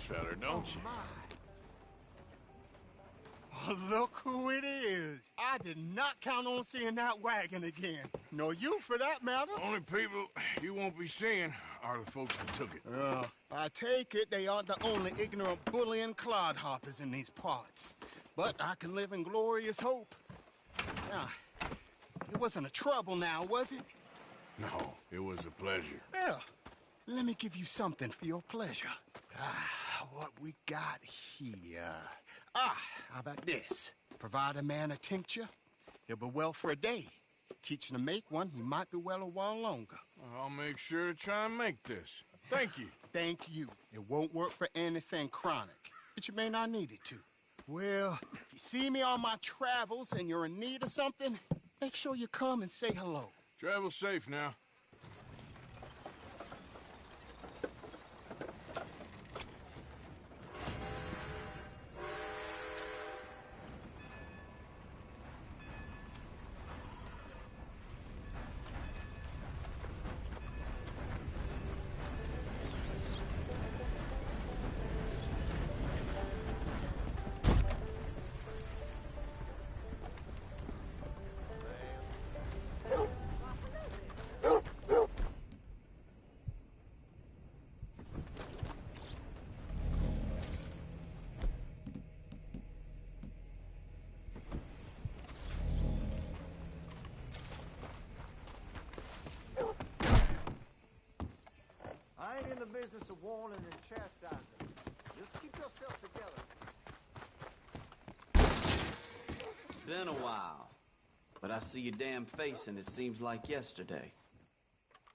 Feller, don't you? Oh, look who it is. I did not count on seeing that wagon again. Nor you, for that matter. Only people you won't be seeing are the folks that took it. I take it they aren't the only ignorant bullying clodhoppers in these parts. But I can live in glorious hope. Now, it wasn't a trouble now, was it? No, it was a pleasure. Well, let me give you something for your pleasure. What we got here? How about this? Provide a man a tincture, he'll be well for a day. Teach him to make one, he might be well a while longer. I'll make sure to try and make this. Thank you. Thank you. It won't work for anything chronic, but you may not need it to. Well, if you see me on my travels and you're in need of something, Make sure you come and say hello. Travel safe now. I ain't in the business of warning and chastising. Just keep yourself together. Been a while, but I see your damn face and it seems like yesterday.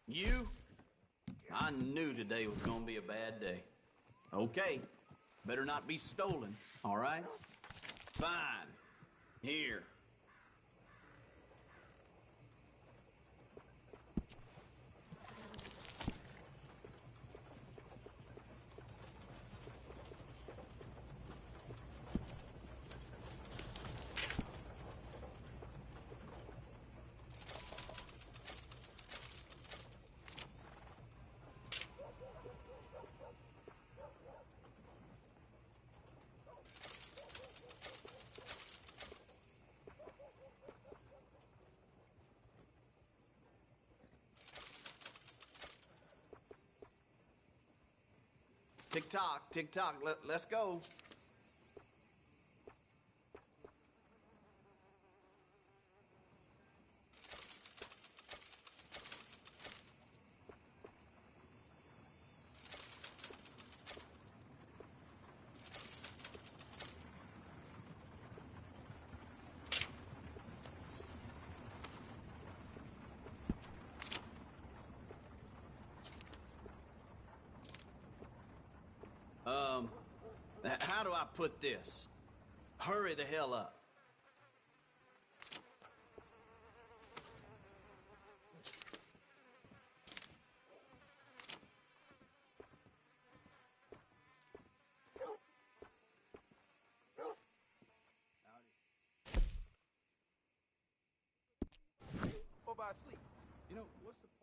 You? I knew today was gonna be a bad day. Okay, better not be stolen, all right? Fine. Here. Tick-tock, tick-tock, let's go. How do I put this? Hurry the hell up. Or by sleep. You know, what's the point?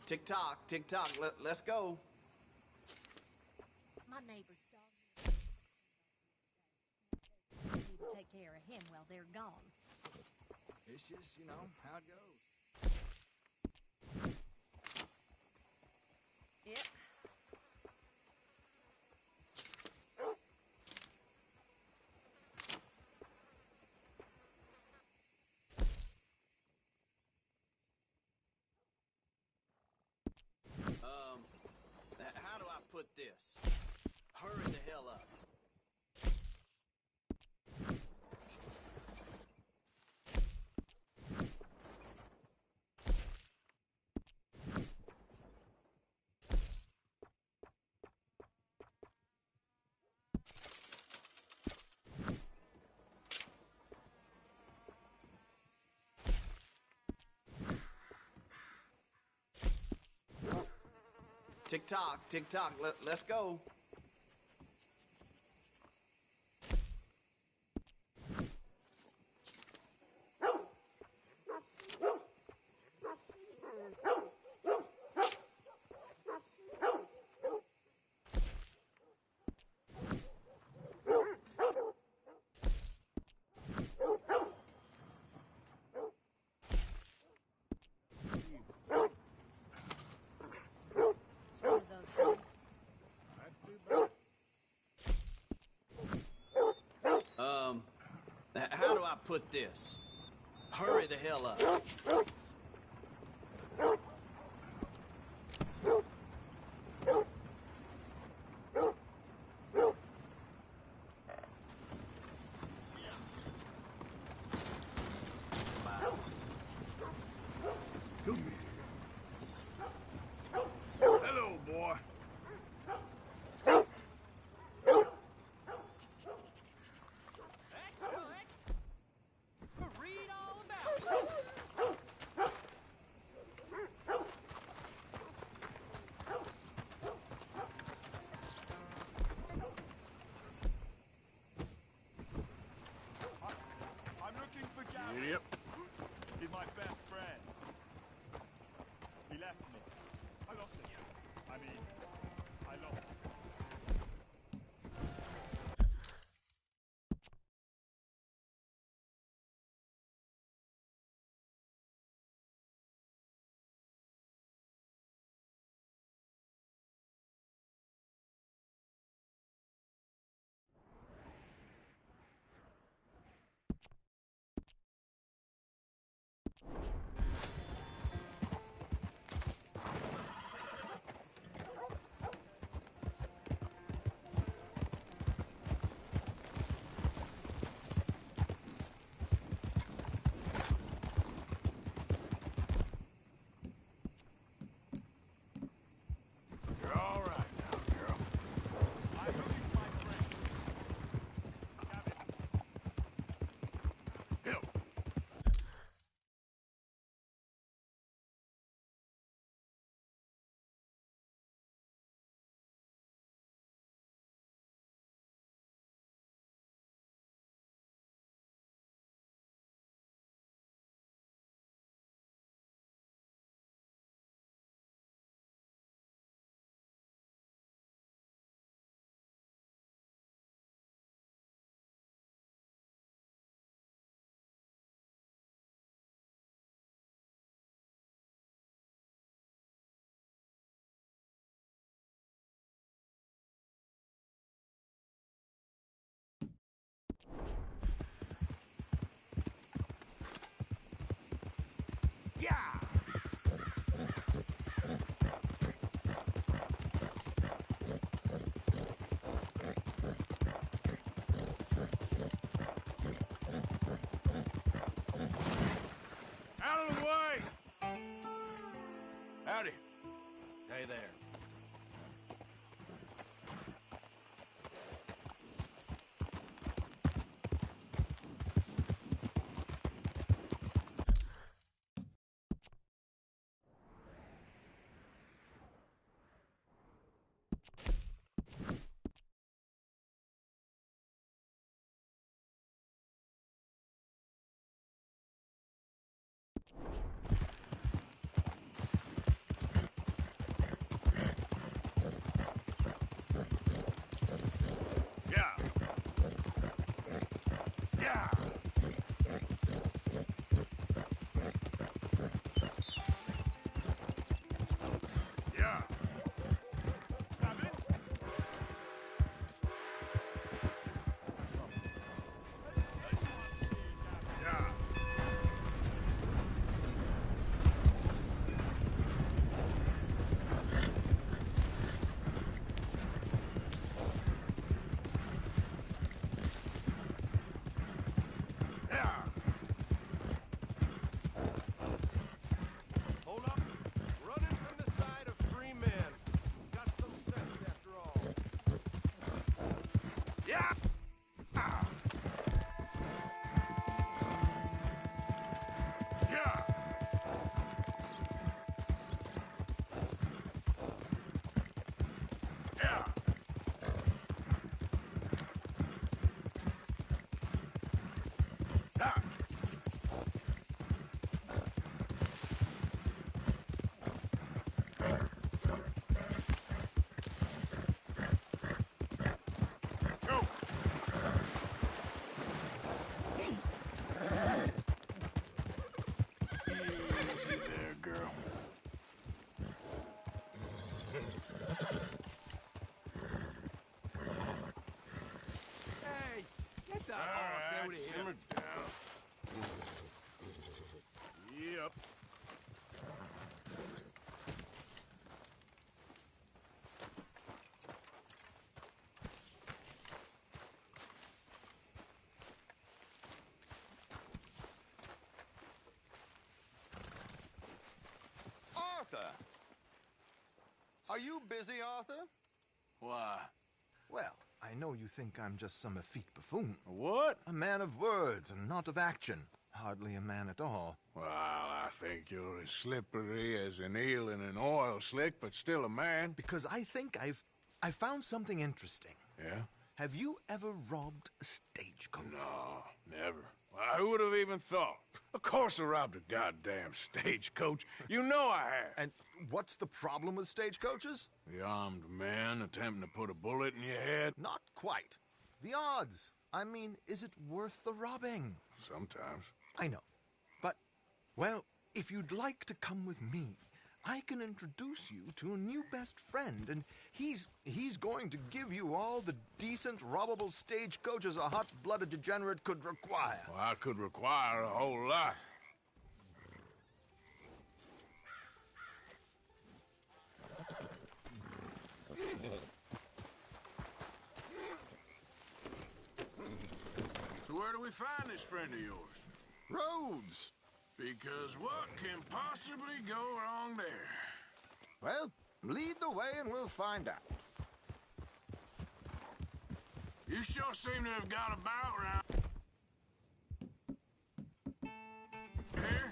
Tick-tock, tick-tock, let's go. My neighbor's dog need to take care of him while they're gone. It's just, you know, how it goes. Yep. How do I put this? Hurry the hell up. Tick-tock, tick-tock, let's go. How do I put this? Hurry the hell up. Come here. Simmer down. Yep. Arthur! Are you busy, Arthur? Why? Well, I know you think I'm just some effete buffoon. What? A man of words and not of action. Hardly a man at all. Well, I think you're as slippery as an eel in an oil slick, but still a man. Because I think I found something interesting. Yeah? Have you ever robbed a stagecoach? No, never. Well, who would have even thought? Of course I robbed a goddamn stagecoach. You know I have. And what's the problem with stagecoaches? The armed man attempting to put a bullet in your head? Not quite. The odds. I mean, is it worth the robbing? Sometimes. I know. But, well, if you'd like to come with me, I can introduce you to a new best friend, and he's going to give you all the decent, robbable stagecoaches a hot-blooded degenerate could require. Well, I could require a whole lot. So where do we find this friend of yours? Roads. Because what can possibly go wrong there? Well, lead the way and we'll find out. You sure seem to have got about round here.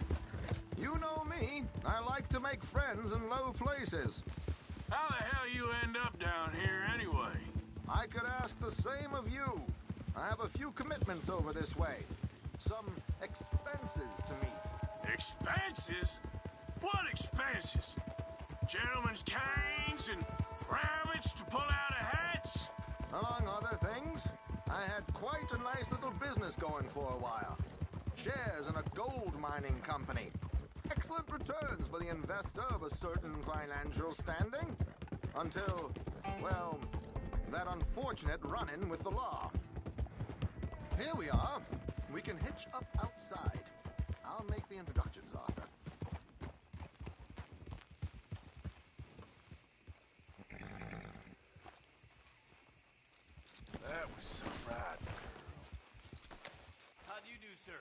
You know me. I like to make friends in low places. How the hell you end up down here anyway? I could ask the same of you. I have a few commitments over this way. Some expenses to meet. Expenses? What expenses? Gentlemen's canes and rabbits to pull out of hats? Among other things, I had quite a nice little business going for a while. Shares in a gold mining company. Excellent returns for the investor of a certain financial standing. Until, well, that unfortunate run-in with the law. Here we are. We can hitch up outside. I'll make the introductions, Arthur. That was some ride. How do you do, sir?